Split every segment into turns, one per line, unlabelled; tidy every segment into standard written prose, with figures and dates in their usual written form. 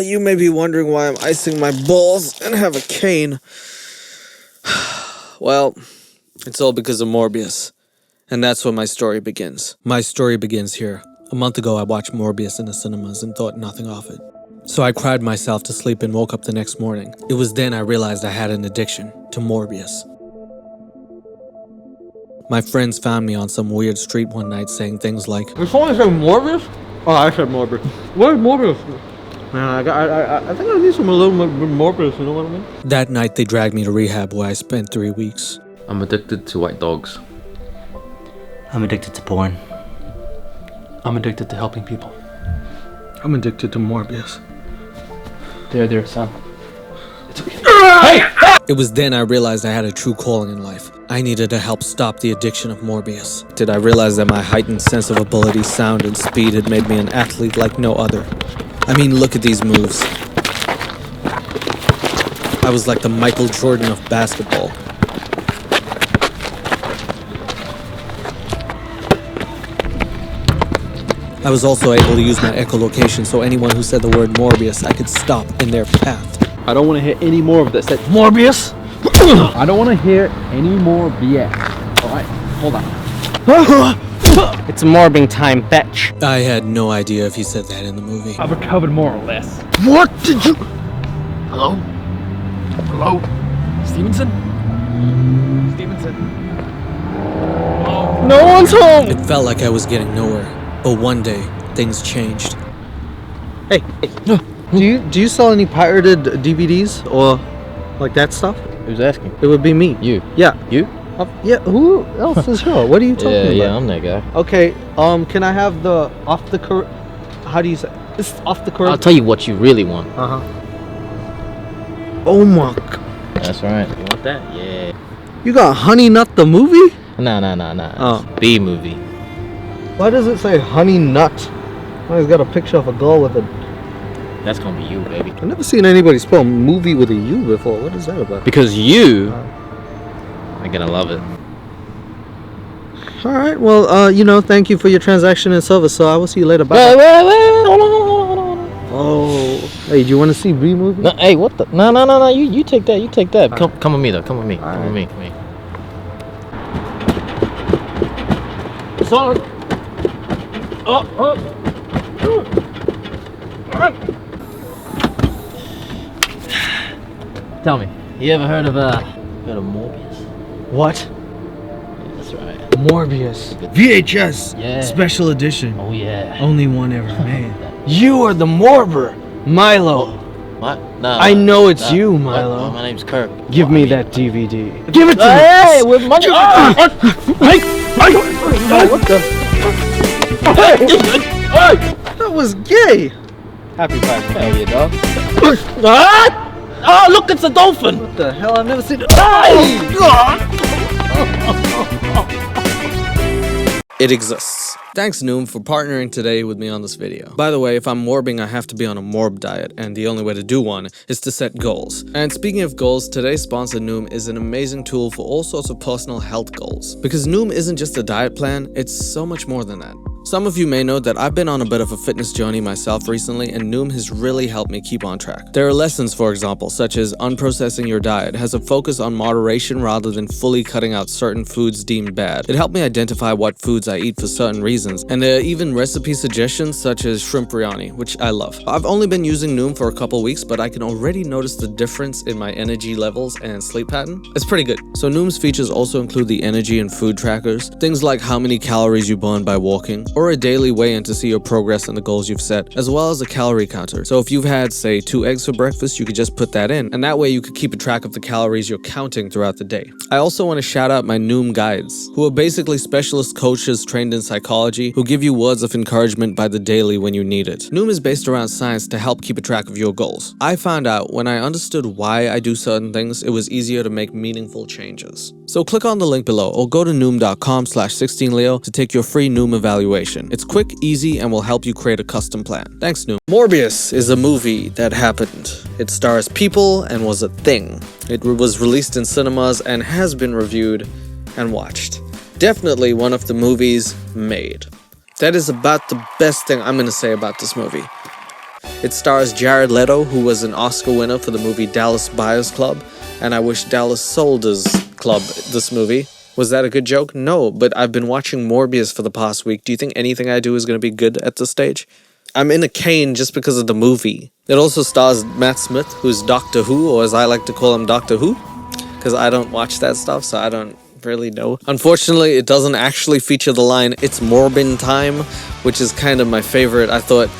You may be wondering why I'm icing my balls and have a cane. Well, it's all because of Morbius. And that's where my story begins. My story begins here. A month ago, I watched Morbius in the cinemas and thought nothing of it. So I cried myself to sleep and woke up the next morning. It was then I realized I had an addiction to Morbius. My friends found me on some weird street one night saying things like,
Did someone say Morbius? Oh, I said Morbius. Where's Morbius? Man, I think I need some a little bit Morbius, you know what I mean?
That night they dragged me to rehab where I spent 3 weeks.
I'm addicted to white dogs.
I'm addicted to porn. I'm addicted to helping people.
I'm addicted to Morbius.
There, son. It's okay.
Hey! It was then I realized I had a true calling in life. I needed to help stop the addiction of Morbius. Did I realize that my heightened sense of ability, sound, and speed had made me an athlete like no other? I mean, look at these moves. I was like the Michael Jordan of basketball. I was also able to use my echolocation so anyone who said the word Morbius, I could stop in their path.
I don't want to hear any more of this. That Morbius? I don't want to hear any more BS. Alright, hold on.
It's morbing time, fetch.
I had no idea if he said that in the movie.
I've recovered more or less.
What did you...
Hello? Hello? Stevenson?
No one's home!
It felt like I was getting nowhere. But one day, things changed.
Hey, do you sell any pirated DVDs or like that stuff?
Who's asking?
It would be me.
You?
Yeah.
You?
Yeah. Who else is here? What are you talking about?
Yeah, I'm that guy.
Okay. Can I have the off the curve? How do you say? It's off the curve.
I'll tell you what you really want.
Oh my God.
That's right. You want that? Yeah.
You got Honey Nut the movie?
Nah.
Oh.
It's B movie.
Why does it say Honey Nut? Well, it's got a picture of a girl with a...
That's gonna be you, baby.
I've never seen anybody spell movie with a U before. What is that about?
Because you are gonna love it.
Alright, well, thank you for your transaction and service, so I will see you later. Bye.
Wait, hold on.
Oh. Hey, do you want to see B movie?
No, hey, what the? No. You take that. You take that. Come with me though. Come with me. Come with me.
Son!
Tell me, you ever heard of Morbius?
What?
Yeah, that's right.
Morbius. VHS.
Yeah.
Special edition.
Oh yeah.
Only one ever made. You are the Morber, Milo.
What? No.
I know it's you, Milo.
My name's Kirk.
Give me that DVD. Give it to me.
Hey, with money.
What the? That was gay.
Happy Pride. Hell yeah, dog. Oh, look, it's a dolphin.
What the hell? I've never seen it.
It exists. Thanks Noom for partnering today with me on this video. By the way, if I'm morbing, I have to be on a morb diet, and the only way to do one is to set goals. And speaking of goals, today's sponsor Noom is an amazing tool for all sorts of personal health goals. Because Noom isn't just a diet plan, it's so much more than that. Some of you may know that I've been on a bit of a fitness journey myself recently, and Noom has really helped me keep on track. There are lessons, for example, such as unprocessing your diet has a focus on moderation rather than fully cutting out certain foods deemed bad. It helped me identify what foods I eat for certain reasons, and there are even recipe suggestions such as shrimp biryani, which I love. I've only been using Noom for a couple weeks, but I can already notice the difference in my energy levels and sleep pattern. It's pretty good. So Noom's features also include the energy and food trackers, things like how many calories you burn by walking, or a daily weigh-in to see your progress and the goals you've set, as well as a calorie counter. So if you've had, say, 2 eggs for breakfast, you could just put that in, and that way you could keep a track of the calories you're counting throughout the day. I also want to shout out my Noom guides, who are basically specialist coaches trained in psychology who give you words of encouragement by the daily when you need it. Noom is based around science to help keep a track of your goals. I found out when I understood why I do certain things, it was easier to make meaningful changes. So click on the link below or go to noom.com/sixteenleo to take your free Noom evaluation. It's quick, easy, and will help you create a custom plan. Thanks, Noom. Morbius is a movie that happened. It stars people and was a thing. It was released in cinemas and has been reviewed and watched. Definitely one of the movies made. That is about the best thing I'm gonna say about this movie. It stars Jared Leto, who was an Oscar winner for the movie Dallas Buyers Club, and I wish Dallas sold his club this movie. Was that a good joke? No, but I've been watching Morbius for the past week. Do you think anything I do is going to be good at this stage? I'm in a cane just because of the movie. It also stars Matt Smith, who's Doctor Who, or as I like to call him, Doctor Who, because I don't watch that stuff, so I don't really know. Unfortunately, it doesn't actually feature the line, "It's Morbin time," which is kind of my favorite. I thought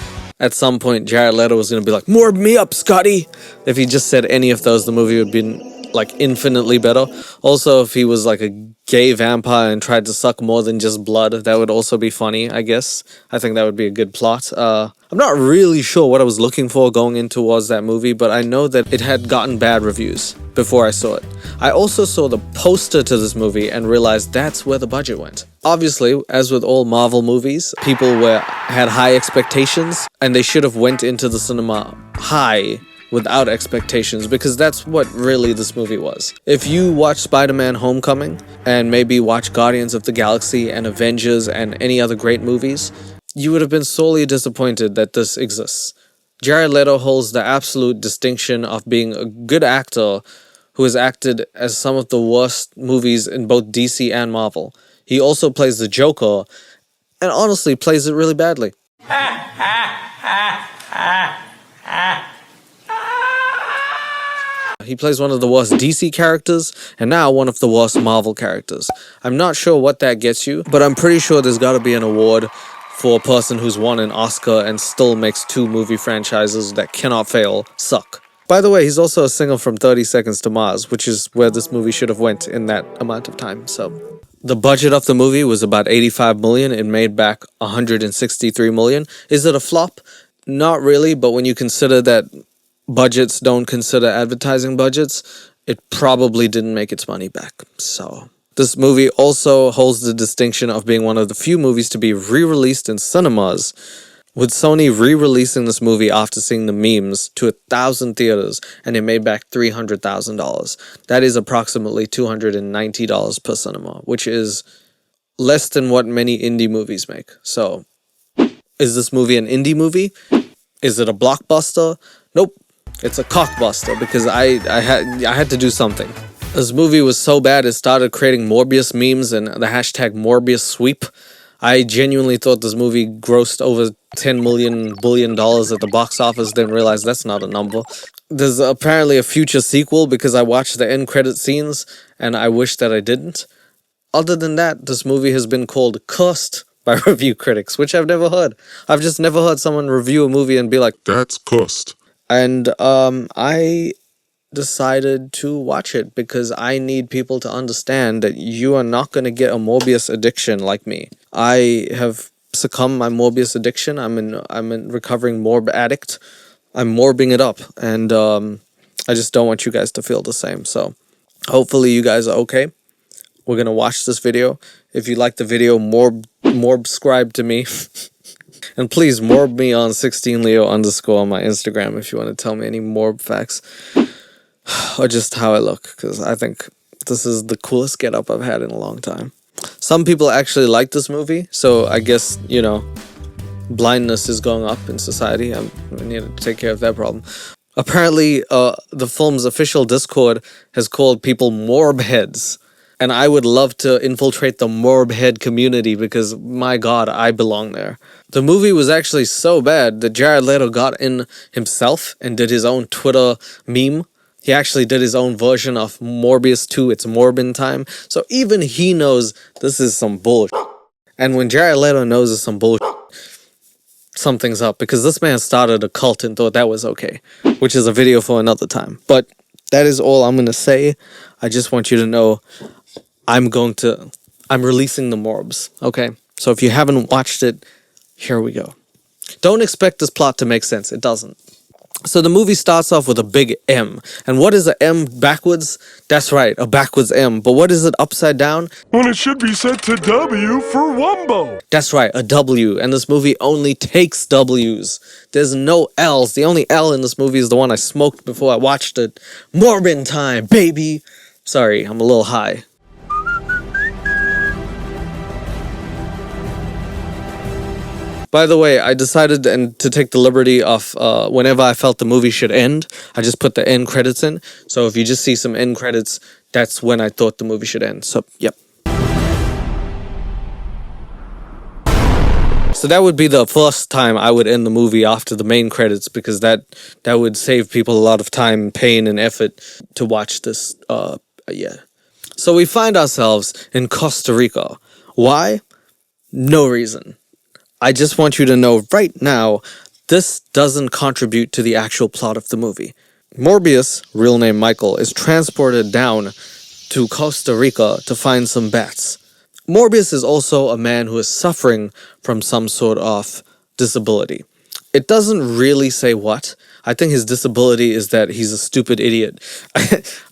at some point Jared Leto was going to be like, "Morb me up, Scotty!" If he just said any of those, the movie would be like infinitely better. Also, if he was like a gay vampire and tried to suck more than just blood, that would also be funny, I guess. I think that would be a good plot. I'm not really sure what I was looking for going in towards that movie, but I know that it had gotten bad reviews before I saw it. I also saw the poster to this movie and realized that's where the budget went. Obviously, as with all Marvel movies, people had high expectations, and they should have went into the cinema high without expectations, because that's what really this movie was. If you watch Spider-Man Homecoming and maybe watch Guardians of the Galaxy and Avengers and any other great movies, you would have been sorely disappointed that this exists. Jared Leto holds the absolute distinction of being a good actor who has acted as some of the worst movies in both DC and Marvel. He also plays the Joker, and honestly plays it really badly. He plays one of the worst DC characters, and now one of the worst Marvel characters. I'm not sure what that gets you, but I'm pretty sure there's gotta be an award for a person who's won an Oscar and still makes 2 movie franchises that cannot fail suck. By the way, he's also a singer from 30 Seconds to Mars, which is where this movie should have went in that amount of time, so. The budget of the movie was about $85 million. It made back $163 million. Is it a flop? Not really, but when you consider that budgets don't consider advertising budgets, it probably didn't make its money back. So this movie also holds the distinction of being one of the few movies to be re-released in cinemas, with Sony re-releasing this movie after seeing the memes to 1,000 theaters, and it made back $300,000. That is approximately $290 per cinema, which is less than what many indie movies make. So is this movie an indie movie? Is it a blockbuster? Nope. It's a cockbuster, because I had to do something. This movie was so bad it started creating Morbius memes and the hashtag Morbius sweep. I genuinely thought this movie grossed over $10 billion at the box office, then realized that's not a number. There's apparently a future sequel because I watched the end credit scenes and I wish that I didn't. Other than that, this movie has been called cursed by review critics, which I've never heard. I've just never heard someone review a movie and be like, "That's cursed." And I decided to watch it because I need people to understand that you are not going to get a Morbius addiction like me. I have succumbed my Morbius addiction. I'm a recovering morb addict. I'm morbing it up, and I just don't want you guys to feel the same. So hopefully you guys are okay. We're going to watch this video. If you like the video, morbscribe to me. And please morb me on 16leo_ on my Instagram if you want to tell me any morb facts. Or just how I look, because I think this is the coolest getup I've had in a long time. Some people actually like this movie, so I guess, you know, blindness is going up in society. I need to take care of that problem. Apparently, the film's official Discord has called people morb heads. And I would love to infiltrate the morb head community because, my God, I belong there. The movie was actually so bad that Jared Leto got in himself and did his own Twitter meme. He actually did his own version of Morbius 2, It's Morbin time. So even he knows this is some bullshit. And when Jared Leto knows it's some bullshit, something's up. Because this man started a cult and thought that was okay. Which is a video for another time. But that is all I'm going to say. I just want you to know I'm releasing the morbs, okay? So if you haven't watched it, here we go. Don't expect this plot to make sense. It doesn't. So the movie starts off with a big M. And what is a M backwards? That's right, a backwards M. But what is it upside down?
Well, it should be set to W for Wumbo.
That's right, a W. And this movie only takes W's. There's no L's. The only L in this movie is the one I smoked before I watched it. Morbin time, baby. Sorry, I'm a little high. By the way, I decided to take the liberty of whenever I felt the movie should end, I just put the end credits in. So if you just see some end credits, that's when I thought the movie should end. So, yep. So that would be the first time I would end the movie after the main credits, because that would save people a lot of time, pain, and effort to watch this. Yeah. So we find ourselves in Costa Rica. Why? No reason. I just want you to know right now, this doesn't contribute to the actual plot of the movie. Morbius, real name Michael, is transported down to Costa Rica to find some bats. Morbius is also a man who is suffering from some sort of disability. It doesn't really say what. I think his disability is that he's a stupid idiot.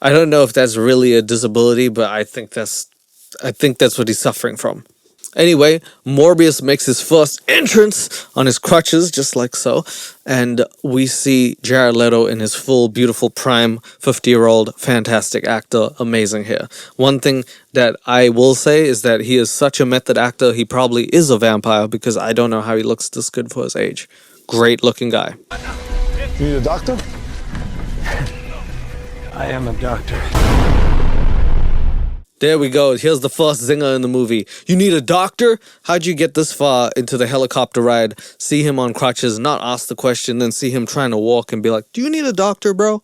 I don't know if that's really a disability, but I think that's what he's suffering from. Anyway, Morbius makes his first entrance on his crutches, just like so, and we see Jared Leto in his full, beautiful prime, 50-year-old, fantastic actor, amazing hair. One thing that I will say is that he is such a method actor, he probably is a vampire, because I don't know how he looks this good for his age. Great looking guy.
You need a doctor?
I am a doctor.
There we go. Here's the first zinger in the movie. You need a doctor? How'd you get this far into the helicopter ride? See him on crutches, not ask the question, then see him trying to walk and be like, do you need a doctor, bro?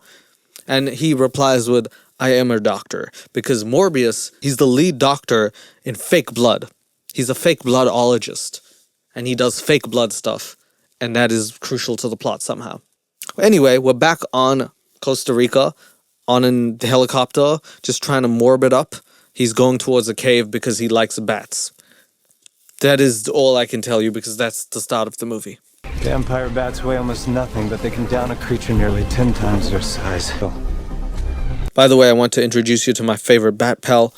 And he replies with, I am a doctor. Because Morbius, he's the lead doctor in fake blood. He's a fake bloodologist. And he does fake blood stuff. And that is crucial to the plot somehow. Anyway, we're back on Costa Rica, on the helicopter, just trying to morb it up. He's going towards a cave because he likes bats. That is all I can tell you, because that's the start of the movie.
Vampire bats weigh almost nothing, but they can down a creature nearly 10 times their size.
By the way, I want to introduce you to my favorite bat pal,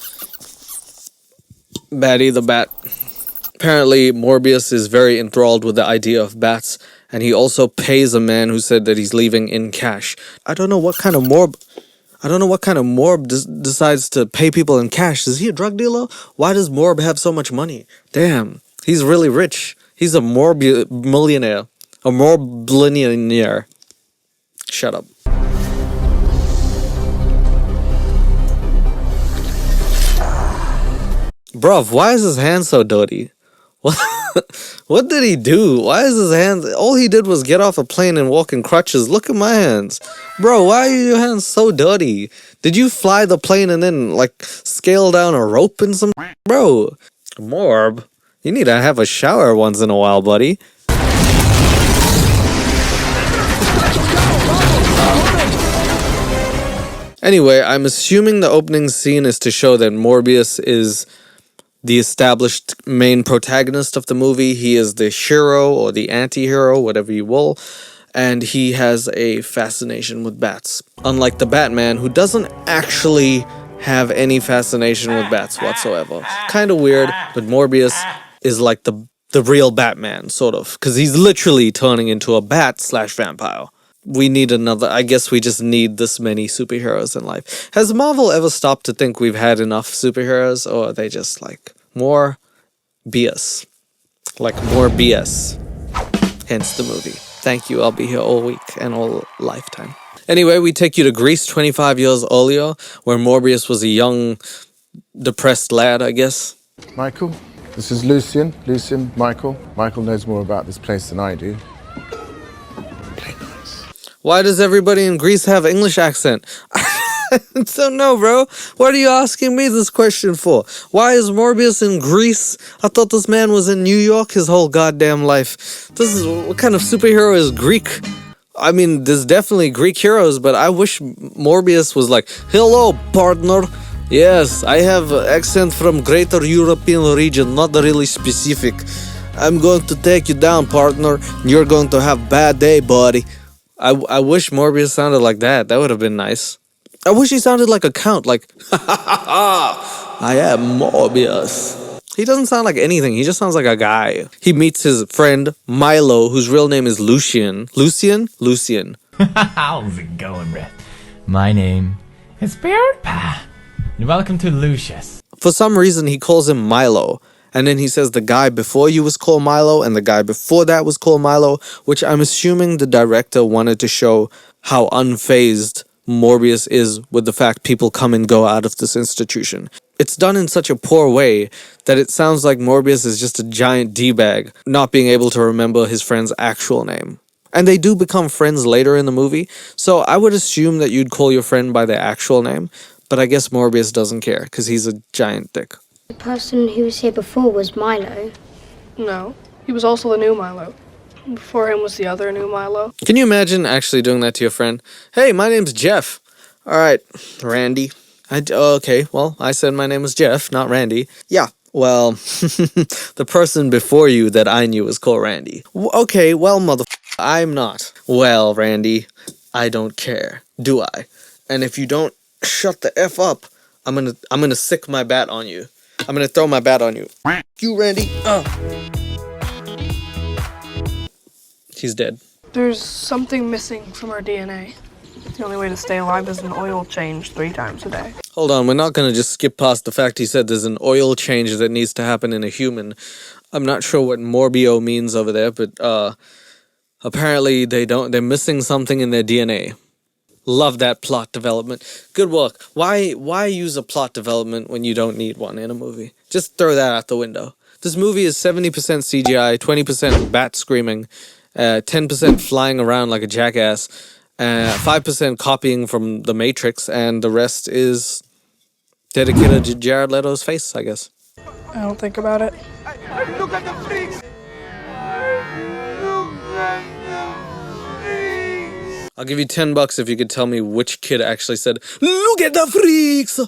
Batty the Bat. Apparently, Morbius is very enthralled with the idea of bats, and he also pays a man who said that he's leaving in cash. I don't know what kind of morb decides to pay people in cash. Is he a drug dealer? Why does Morb have so much money? Damn, he's really rich. He's a millionaire. A Morbliniaire. Shut up. Bruv, why is his hand so dirty? What did he do? Why is his hands... All he did was get off a plane and walk in crutches. Look at my hands. Bro, why are your hands so dirty? Did you fly the plane and then, like, scale down a rope and some... Bro, Morb, you need to have a shower once in a while, buddy. Anyway, I'm assuming the opening scene is to show that Morbius is the established main protagonist of the movie. He is the hero or the anti-hero, whatever you will, and he has a fascination with bats. Unlike the Batman, who doesn't actually have any fascination with bats whatsoever. Kind of weird, but Morbius is like the real Batman, sort of, because he's literally turning into a bat/vampire. We need another... I guess we just need this many superheroes in life. Has Marvel ever stopped to think we've had enough superheroes, or are they just like more BS? Like more BS. Hence the movie. Thank you, I'll be here all week and all lifetime. Anyway, we take you to Greece 25 years earlier, where Morbius was a young, depressed lad, I guess.
Michael, this is Lucian. Lucian, Michael. Michael knows more about this place than I do.
Why does everybody in Greece have English accent? I don't know, bro. What are you asking me this question for? Why is Morbius in Greece? I thought this man was in New York his whole goddamn life. What kind of superhero is Greek? I mean, there's definitely Greek heroes, but I wish Morbius was like, hello, partner. Yes, I have an accent from Greater European region, not really specific. I'm going to take you down, partner. You're going to have a bad day, buddy. I wish Morbius sounded like that. That would have been nice. I wish he sounded like a count, like, ha ha ha ha, I am Morbius. He doesn't sound like anything. He just sounds like a guy. He meets his friend, Milo, whose real name is Lucian. Lucian? Lucian.
How's it going, Red? My name is Beardpa, and welcome to Lucius.
For some reason, he calls him Milo. And then he says the guy before you was called Milo and the guy before that was called Milo, which I'm assuming the director wanted to show how unfazed Morbius is with the fact people come and go out of this institution. It's done in such a poor way that it sounds like Morbius is just a giant D-bag, not being able to remember his friend's actual name. And they do become friends later in the movie, so I would assume that you'd call your friend by their actual name, but I guess Morbius doesn't care, because he's a giant dick.
The person who was here before was Milo.
No, he was also the new Milo. Before him was the other new Milo.
Can you imagine actually doing that to your friend? Hey, my name's Jeff. Alright, Randy. Okay, well, I said my name was Jeff, not Randy. Yeah, well, the person before you that I knew was called Randy. Okay, well, I'm not. Well, Randy, I don't care, do I? And if you don't shut the F up, I'm gonna sick my bat on you. I'm gonna throw my bat on you. You, Randy. He's dead.
There's something missing from our DNA. The only way to stay alive is an oil change 3 times a day.
Hold on, we're not gonna just skip past the fact he said there's an oil change that needs to happen in a human. I'm not sure what Morbio means over there, but apparently they're missing something in their DNA. Love that plot development. Good work. Why use a plot development when you don't need one in a movie? Just throw that out the window. This movie is 70% CGI, 20% bat screaming, 10% flying around like a jackass, 5% copying from The Matrix, and the rest is dedicated to Jared Leto's face, I guess.
I don't think about it.
Look at the freaks!
I'll give you $10 if you could tell me which kid actually said, "Look at the freaks!"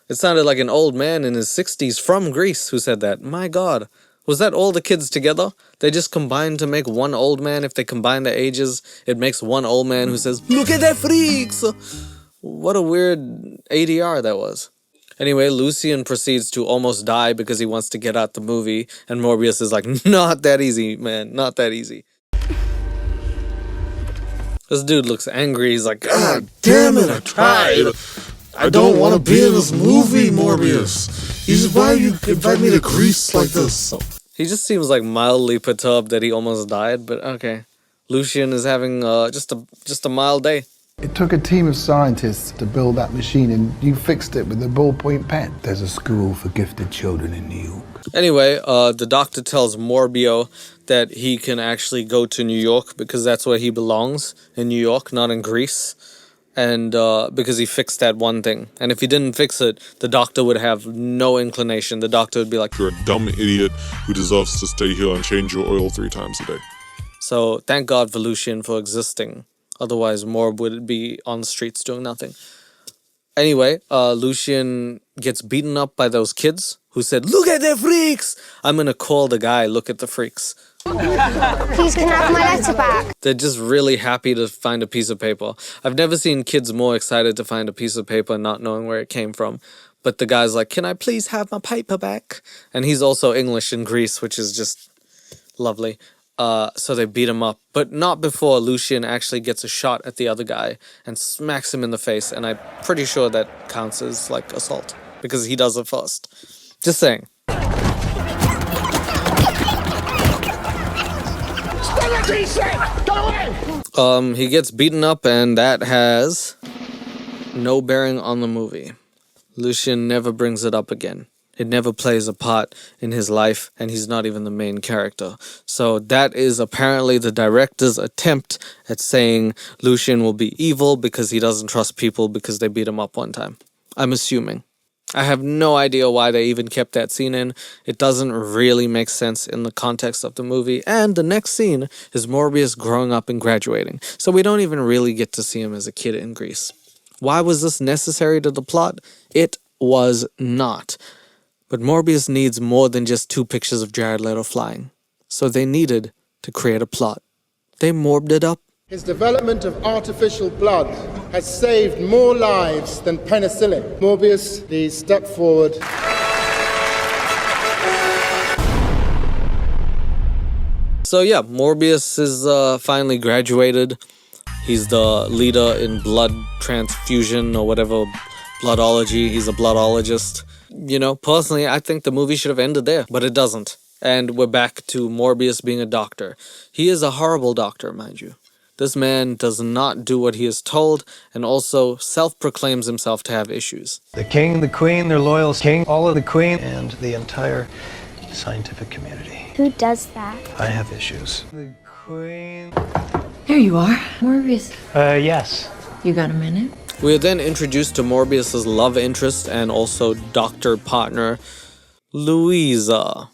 It sounded like an old man in his 60s from Greece who said that. My God. Was that all the kids together? They just combined to make one old man. If they combine their ages, it makes one old man who says, "Look at the freaks!" What a weird ADR that was. Anyway, Lucian proceeds to almost die because he wants to get out the movie, and Morbius is like, "Not that easy, man. Not that easy." This dude looks angry. He's like, "God damn it, I tried.
I don't want to be in this movie, Morbius. Why you invite me to Greece like this?"
He just seems like mildly perturbed that he almost died, but okay. Lucian is having just a mild day.
It took a team of scientists to build that machine, and you fixed it with a ballpoint pen. There's a school for gifted children in New York.
Anyway, the doctor tells Morbio that he can actually go to New York because that's where he belongs, in New York, not in Greece. And because he fixed that one thing. And if he didn't fix it, the doctor would have no inclination. The doctor would be like,
"You're a dumb idiot who deserves to stay here and change your oil 3 times a day."
So thank God for Lucian for existing. Otherwise, Morb would be on the streets doing nothing. Anyway, Lucian gets beaten up by those kids who said, "Look at the freaks!" I'm gonna call the guy, "Look at the freaks."
Please can I have my letter back?
They're just really happy to find a piece of paper. I've never seen kids more excited to find a piece of paper not knowing where it came from. But the guy's like, "Can I please have my paper back?" And he's also English in Greece, which is just lovely. So they beat him up, but not before Lucian actually gets a shot at the other guy and smacks him in the face, and I'm pretty sure that counts as, like, assault, because he does it first. Just saying. He gets beaten up, and that has no bearing on the movie. Lucian never brings it up again. It never plays a part in his life, and he's not even the main character. So that is apparently the director's attempt at saying Lucian will be evil because he doesn't trust people because they beat him up one time. I'm assuming. I have no idea why they even kept that scene in. It doesn't really make sense in the context of the movie. And the next scene is Morbius growing up and graduating. So we don't even really get to see him as a kid in Greece. Why was this necessary to the plot? It was not. But Morbius needs more than just 2 pictures of Jared Leto flying. So they needed to create a plot. They morbed it up.
His development of artificial blood has saved more lives than penicillin. Morbius, please step forward.
So yeah, Morbius is finally graduated. He's the leader in blood transfusion or whatever, bloodology. He's a bloodologist. You know, personally, I think the movie should have ended there, but it doesn't. And we're back to Morbius being a doctor. He is a horrible doctor, mind you. This man does not do what he is told, and also self-proclaims himself to have issues.
The king, the queen, their loyal king, all of the queen, and the entire scientific community.
Who does that?
I have issues. The queen.
There you are, Morbius.
Yes.
You got a minute?
We are then introduced to Morbius's love interest and also doctor partner, Louisa.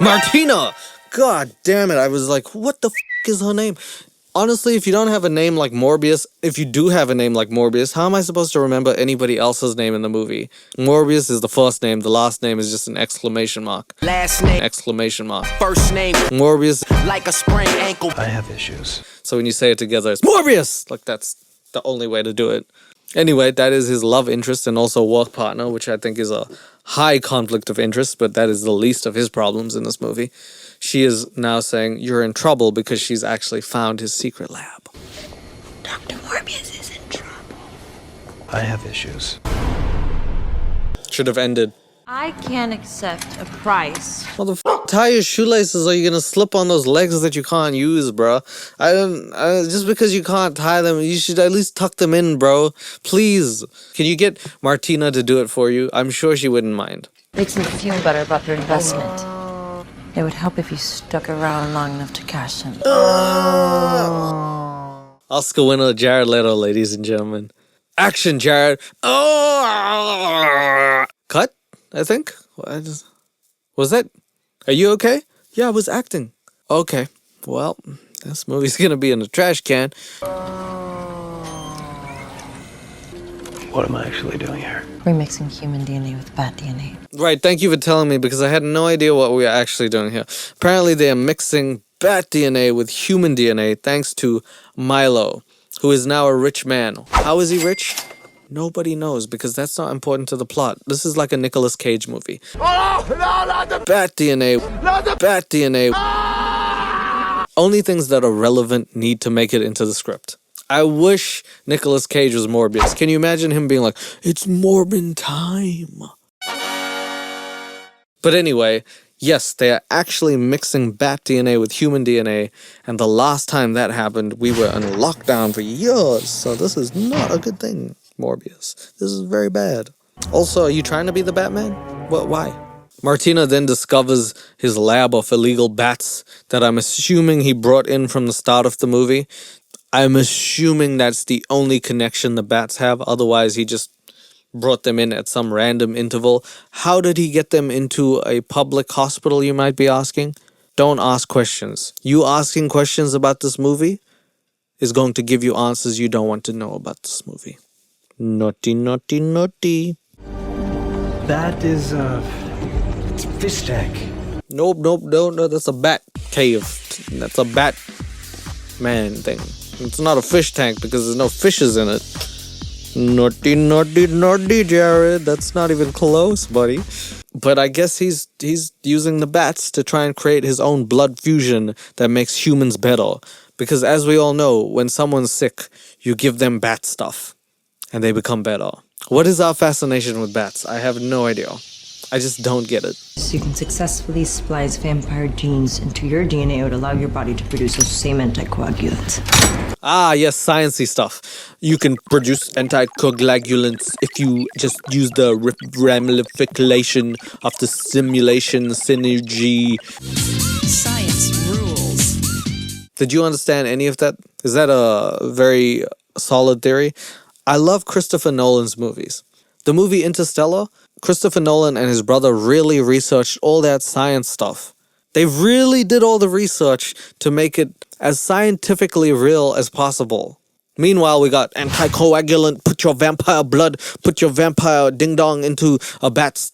Martina! God damn it, I was like, what the f*** is her name? Honestly, if you don't have a name like Morbius, if you do have a name like Morbius, how am I supposed to remember anybody else's name in the movie? Morbius is the first name, the last name is just an exclamation mark.
Last name.
Exclamation mark.
First name.
Morbius.
Like a sprained ankle.
I have issues.
So when you say it together, it's Morbius! Like, that's the only way to do it. Anyway, that is his love interest and also work partner, which I think is a high conflict of interest, but that is the least of his problems in this movie. She is now saying, you're in trouble because she's actually found his secret lab.
Dr. Morbius is in trouble.
I have issues.
Should have ended.
I can't accept a price.
Motherfucker, tie your shoelaces or you're gonna slip on those legs that you can't use, bro. Just because you can't tie them, you should at least tuck them in, bro. Please. Can you get Martina to do it for you? I'm sure she wouldn't mind.
Makes them feel better about their investment. It would help if you stuck around long enough to cash in.
Oscar winner Jared Leto, ladies and gentlemen. Action, Jared. Cut, I think. Was that? Are you okay? Yeah, I was acting. Okay. Well, this movie's gonna be in the trash can.
What am I actually doing here?
We're mixing human DNA with bat DNA.
Right, thank you for telling me because I had no idea what we are actually doing here. Apparently they are mixing bat DNA with human DNA thanks to Milo, who is now a rich man. How is he rich? Nobody knows because that's not important to the plot. This is like a Nicolas Cage movie. Bat DNA. Bat DNA. Only things that are relevant need to make it into the script. I wish Nicolas Cage was Morbius. Can you imagine him being like, it's Morbin time? But anyway, yes, they are actually mixing bat DNA with human DNA, and the last time that happened, we were in lockdown for years, so this is not a good thing, Morbius. This is very bad. Also, are you trying to be the Batman? What? Why? Martina then discovers his lab of illegal bats that I'm assuming he brought in from the start of the movie. I'm assuming that's the only connection the bats have, otherwise he just brought them in at some random interval. How did he get them into a public hospital, you might be asking? Don't ask questions. You asking questions about this movie is going to give you answers you don't want to know about this movie. Naughty, naughty, naughty.
That is it's a fish tank.
Nope, no, that's a bat cave. That's a bat man thing. It's not a fish tank because there's no fishes in it. Naughty, naughty, naughty, Jared. That's not even close, buddy. But I guess he's using the bats to try and create his own blood fusion that makes humans better. Because as we all know, when someone's sick, you give them bat stuff. And they become better. What is our fascination with bats? I have no idea. I just don't get it.
So you can successfully splice vampire genes into your DNA. It would allow your body to produce those same anticoagulants.
Ah, yes, sciencey stuff. You can produce anticoagulants if you just use the ramification of the simulation synergy.
Science rules.
Did you understand any of that? Is that a very solid theory? I love Christopher Nolan's movies. The movie Interstellar, Christopher Nolan and his brother really researched all that science stuff. They really did all the research to make it as scientifically real as possible. Meanwhile, we got anticoagulant, put your vampire ding-dong into a bat's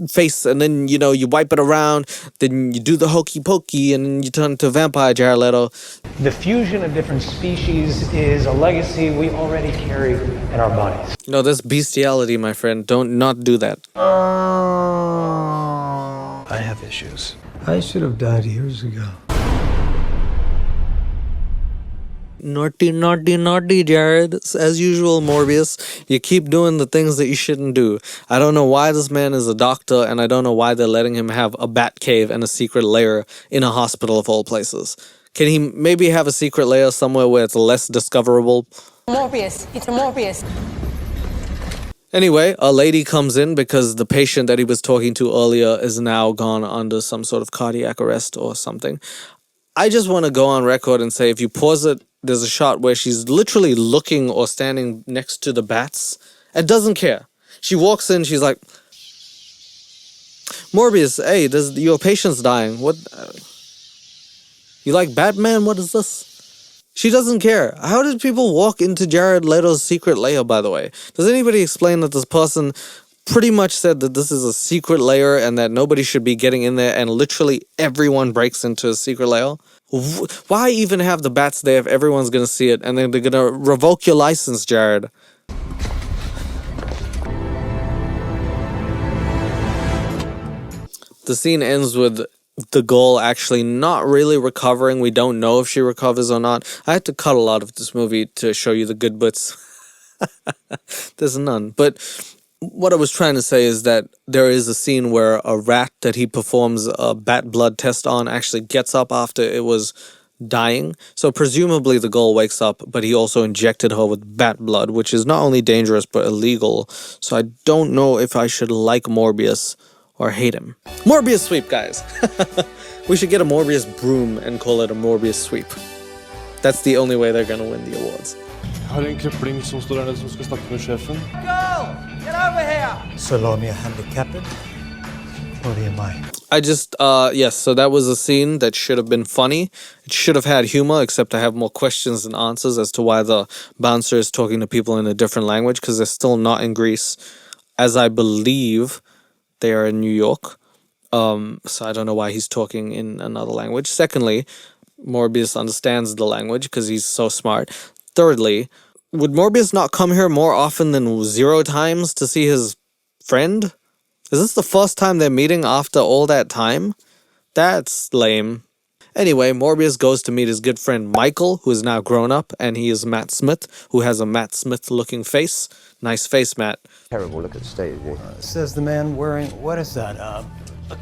face, and then, you know, you wipe it around, then you do the hokey pokey, and then you turn into a vampire, Jared Leto.
The fusion of different species is a legacy we already carry in our bodies.
No, that's bestiality, my friend. Don't not do that.
I have issues.
I should have died years ago.
Naughty, naughty, naughty, Jared. As usual, Morbius, you keep doing the things that you shouldn't do. I don't know why this man is a doctor, and I don't know why they're letting him have a bat cave and a secret lair in a hospital of all places. Can he maybe have a secret lair somewhere where it's less discoverable?
Morbius. It's a Morbius.
Anyway, a lady comes in because the patient that he was talking to earlier is now gone under some sort of cardiac arrest or something. I just want to go on record and say if you pause it, there's a shot where she's literally looking or standing next to the bats and doesn't care. She walks in, she's like, Morbius, hey, your patient's dying. What? You like Batman? What is this? She doesn't care. How did people walk into Jared Leto's secret lair, by the way? Does anybody explain that this person pretty much said that this is a secret lair and that nobody should be getting in there and literally everyone breaks into a secret lair? Why even have the bats there if everyone's going to see it and then they're going to revoke your license, Jared? The scene ends with the girl actually not really recovering. We don't know if she recovers or not. I had to cut a lot of this movie to show you the good bits. There's none. But what I was trying to say is that there is a scene where a rat that he performs a bat blood test on actually gets up after it was dying. So presumably the girl wakes up, but he also injected her with bat blood, which is not only dangerous but illegal. So I don't know if I should like Morbius or hate him. Morbius sweep, guys. We should get a Morbius broom and call it a Morbius sweep. That's the only way they're gonna win the awards.
Har en krøpling som står der nede som skal snakke med sjefen.
Go! Get over here!
Salome handicapped? Or am I?
Yes, so that was a scene that should have been funny. It should have had humor, except I have more questions than answers as to why the bouncer is talking to people in a different language, because they're still not in Greece, as I believe they are in New York. So I don't know why he's talking in another language. Secondly, Morbius understands the language because he's so smart. Thirdly, would Morbius not come here more often than 0 times to see his friend? Is this the first time they're meeting after all that time? That's lame. Anyway, Morbius goes to meet his good friend Michael, who is now grown up, and he is Matt Smith, who has a Matt Smith-looking face. Nice face, Matt.
Terrible, look at the state of you.
Says the man wearing, what is that, a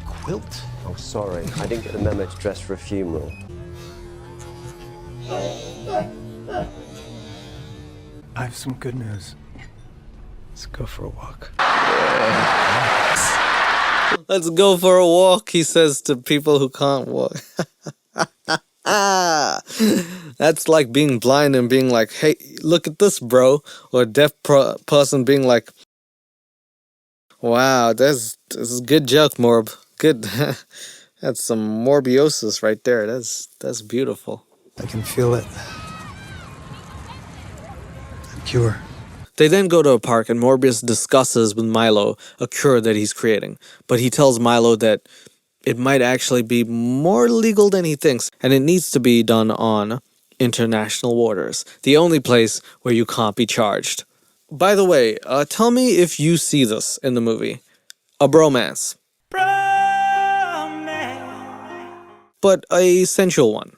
quilt?
Oh, sorry, I didn't get the memo to dress for a funeral.
I have some good news. Let's go for a walk.
Let's go for a walk, he says to people who can't walk. That's like being blind and being like, hey, look at this, bro. Or a deaf person being like, wow, this is a good joke, Morb. Good. That's some Morbiosis right there. That's beautiful.
I can feel it. A cure.
They then go to a park and Morbius discusses with Milo a cure that he's creating. But he tells Milo that it might actually be more legal than he thinks, and it needs to be done on international waters, the only place where you can't be charged. By the way, tell me if you see this in the movie. A bromance. But a sensual one.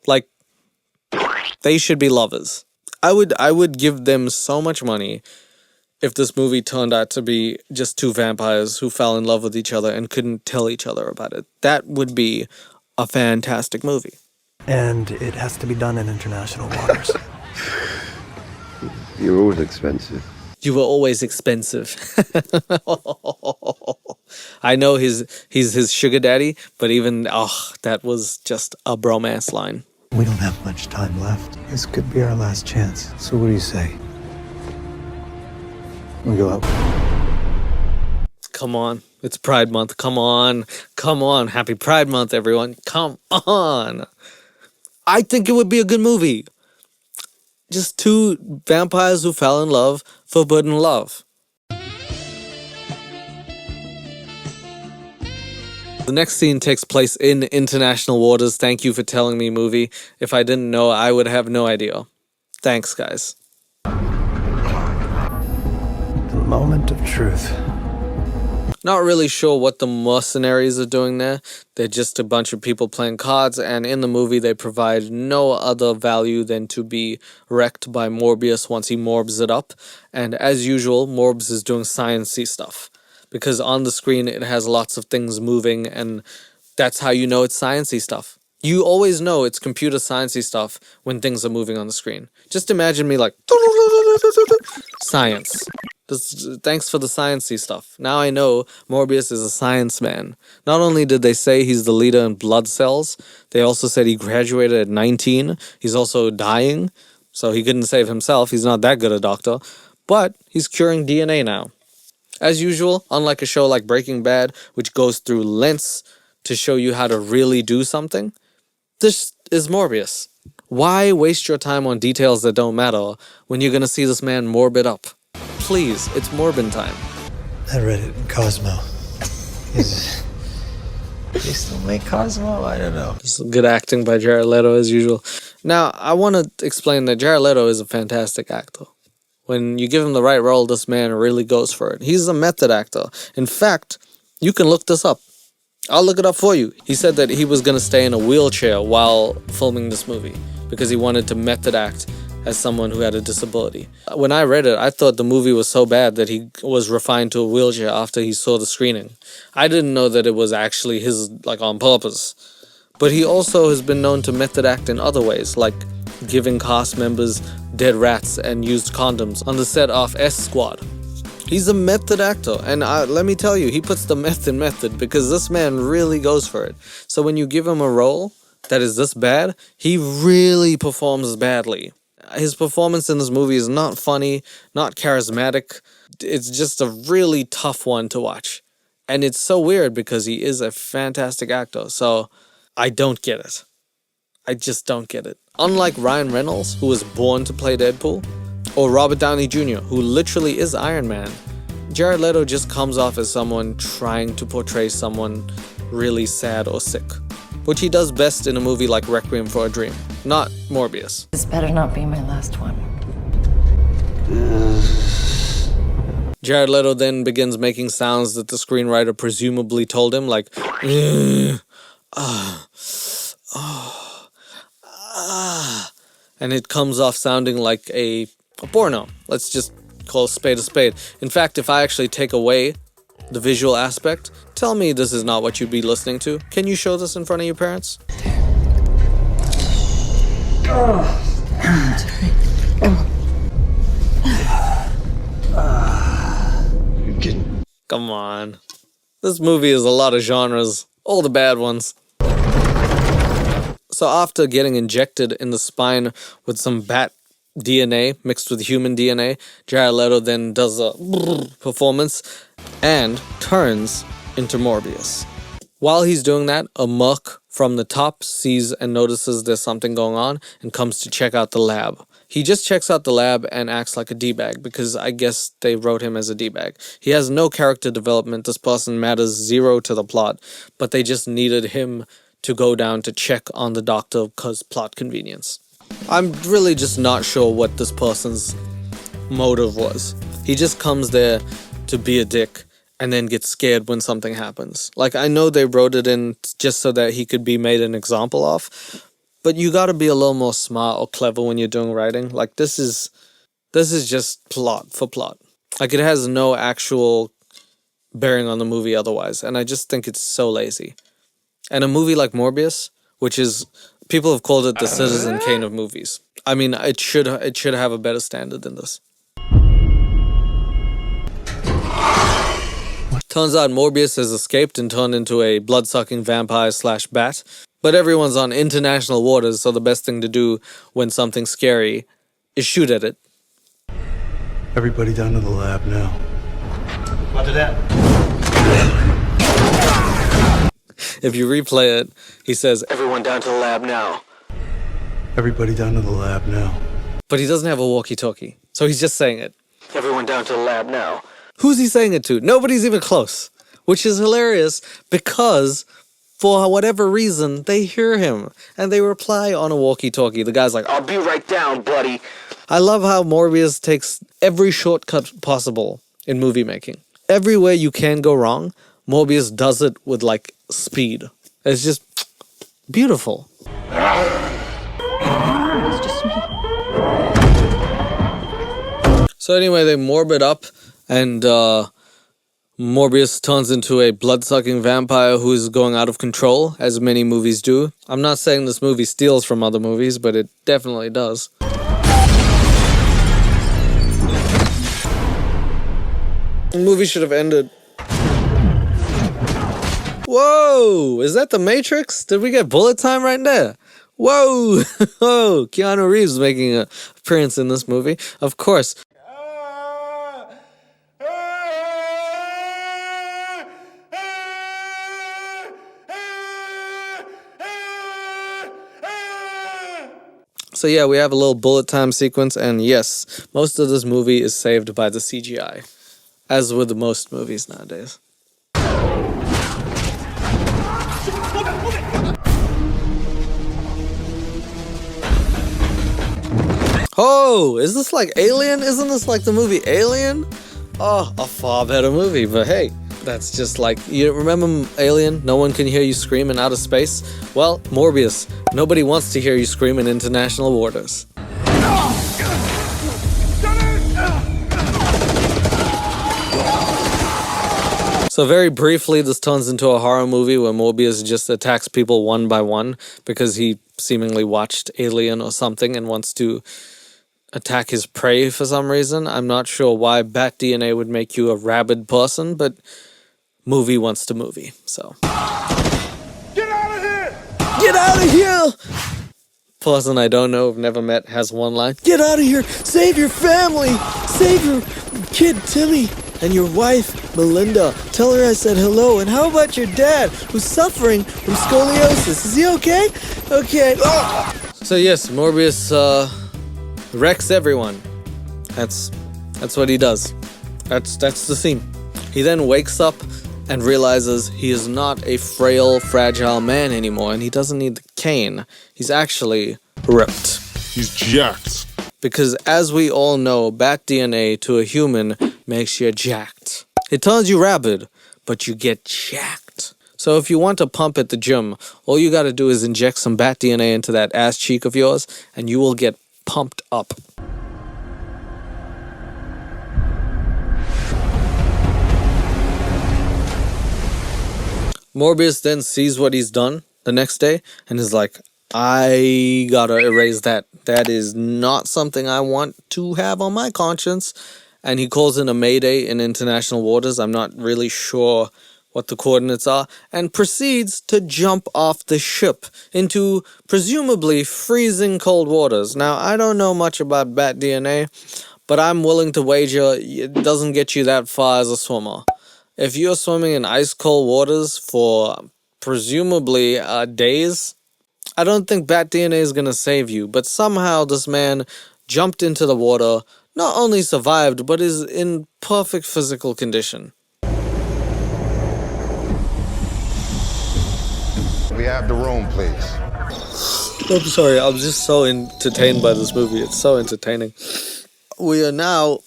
Like, they should be lovers. I would give them so much money if this movie turned out to be just 2 vampires who fell in love with each other and couldn't tell each other about it. That would be a fantastic movie.
And it has to be done in international waters.
You're always expensive.
You were always expensive. I know he's his sugar daddy, but even, that was just a bromance line.
We don't have much time left. This could be our last chance. So what do you say? We go out.
Come on. It's Pride Month. Come on. Come on. Happy Pride Month, everyone. Come on. I think it would be a good movie. Just 2 vampires who fell in love, forbidden love. The next scene takes place in international waters. Thank you for telling me, movie. If I didn't know, I would have no idea. Thanks, guys.
The moment of truth.
Not really sure what the mercenaries are doing there. They're just a bunch of people playing cards, and in the movie they provide no other value than to be wrecked by Morbius once he morbs it up. And as usual, Morbs is doing science-y stuff. Because on the screen it has lots of things moving, and that's how you know it's science-y stuff. You always know it's computer science-y stuff when things are moving on the screen. Just imagine me like... Science. Thanks for the science-y stuff. Now I know Morbius is a science man. Not only did they say he's the leader in blood cells, they also said he graduated at 19. He's also dying, so he couldn't save himself. He's not that good a doctor. But he's curing DNA now. As usual, unlike a show like Breaking Bad, which goes through lengths to show you how to really do something, this is Morbius. Why waste your time on details that don't matter when you're gonna see this man morbid up? Please, it's Morbin time.
I read it in Cosmo. They still make Cosmo? I don't know.
This is good acting by Jared Leto as usual. Now, I want to explain that Jared Leto is a fantastic actor. When you give him the right role, this man really goes for it. He's a method actor. In fact, you can look this up. I'll look it up for you. He said that he was going to stay in a wheelchair while filming this movie because he wanted to method act as someone who had a disability. When I read it, I thought the movie was so bad that he was refined to a wheelchair after he saw the screening. I didn't know that it was actually his, like, on purpose. But he also has been known to method act in other ways, like giving cast members dead rats and used condoms on the set of S Squad. He's a method actor, and let me tell you, he puts the meth in method because this man really goes for it. So when you give him a role that is this bad, he really performs badly. His performance in this movie is not funny, not charismatic. It's just a really tough one to watch. And it's so weird because he is a fantastic actor. So I don't get it. I just don't get it. Unlike Ryan Reynolds, who was born to play Deadpool, or Robert Downey Jr., who literally is Iron Man, Jared Leto just comes off as someone trying to portray someone really sad or sick. Which he does best in a movie like Requiem for a Dream, not Morbius.
This better not be my last one.
Jared Leto then begins making sounds that the screenwriter presumably told him, like, and it comes off sounding like a porno. Let's just call a spade. In fact, if I actually take away the visual aspect, tell me this is not what you'd be listening to. Can you show this in front of your parents? Come on. This movie is a lot of genres, all the bad ones. So after getting injected in the spine with some bat DNA mixed with human DNA, Jared Leto then does a performance and turns into Morbius. While he's doing that, a merc from the top sees and notices there's something going on and comes to check out the lab. He just checks out the lab and acts like a D-bag because I guess they wrote him as a D-bag. He has no character development. This person matters zero to the plot, but they just needed him to go down to check on the doctor because plot convenience. I'm really just not sure what this person's motive was. He just comes there to be a dick and then gets scared when something happens. Like, I know they wrote it in just so that he could be made an example of, but you gotta be a little more smart or clever when you're doing writing. Like, this is just plot for plot. Like, it has no actual bearing on the movie otherwise, and I just think it's so lazy. And a movie like Morbius, which is, people have called it the Citizen Kane of movies. I mean, it should have a better standard than this. Turns out Morbius has escaped and turned into a blood-sucking vampire/bat. But everyone's on international waters, so the best thing to do when something's scary is shoot at it.
Everybody down to the lab now.
What did that?
If you replay it, he says, "Everyone down to the lab now."
Everybody down to the lab now.
But he doesn't have a walkie-talkie, so he's just saying it. "Everyone down to the lab now." Who's he saying it to? Nobody's even close. Which is hilarious because, for whatever reason, they hear him. And they reply on a walkie-talkie. The guy's like, "I'll be right down, buddy." I love how Morbius takes every shortcut possible in movie making. everywhere you can go wrong, Morbius does it with like speed. It's just beautiful.
It's just me.
So anyway, they morb it up, and Morbius turns into a blood-sucking vampire who's going out of control, as many movies do. I'm not saying this movie steals from other movies, but it definitely does. The movie should have ended. Whoa! Is that the Matrix? Did we get bullet time right there? Whoa! Oh, Keanu Reeves making an appearance in this movie. Of course. So yeah, we have a little bullet time sequence, and yes, most of this movie is saved by the CGI, as with most movies nowadays. Oh, is this like Alien? Isn't this like the movie Alien? Oh, a far better movie, but hey, that's just like, you remember Alien? No one can hear you scream in outer space? Well, Morbius, nobody wants to hear you scream in international waters. So very briefly, this turns into a horror movie where Morbius just attacks people one by one because he seemingly watched Alien or something and wants to attack his prey for some reason. I'm not sure why bat DNA would make you a rabid person, but movie wants to movie, so.
Get out of here!
Get out of here! Person I don't know, have never met, has one line. Get out of here! Save your family! Save your kid, Timmy! And your wife, Melinda. Tell her I said hello. And how about your dad, who's suffering from scoliosis? Is he okay? Okay. Oh! So yes, Morbius, wrecks everyone. That's what he does. That's the theme. He then wakes up and realizes he is not a frail, fragile man anymore, and he doesn't need the cane. He's actually ripped.
He's jacked.
Because as we all know, bat DNA to a human makes you jacked. It turns you rabid, but you get jacked. So if you want to pump at the gym, all you gotta do is inject some bat DNA into that ass cheek of yours, and you will get pumped up. Morbius then sees what he's done the next day and is like, I gotta erase that. That is not something I want to have on my conscience. And he calls in a mayday in international waters. I'm not really sure what the coordinates are. And proceeds to jump off the ship into presumably freezing cold waters. Now, I don't know much about bat DNA, but I'm willing to wager it doesn't get you that far as a swimmer. If you're swimming in ice cold waters for presumably days, I don't think bat DNA is going to save you. But somehow this man jumped into the water, not only survived, but is in perfect physical condition.
We have the room, please.
I'm sorry, I'm just so entertained by this movie. It's so entertaining. We are now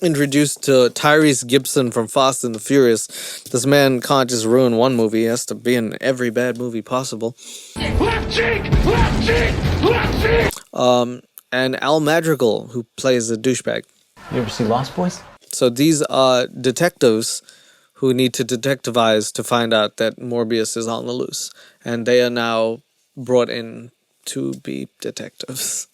introduced to Tyrese Gibson from Fast and the Furious. This man can't just ruin one movie. He has to be in every bad movie possible.
Left cheek! Left cheek! Left cheek!
And Al Madrigal, who plays a douchebag.
You ever see Lost Boys?
So these are detectives who need to detectivize to find out that Morbius is on the loose. And they are now brought in to be detectives.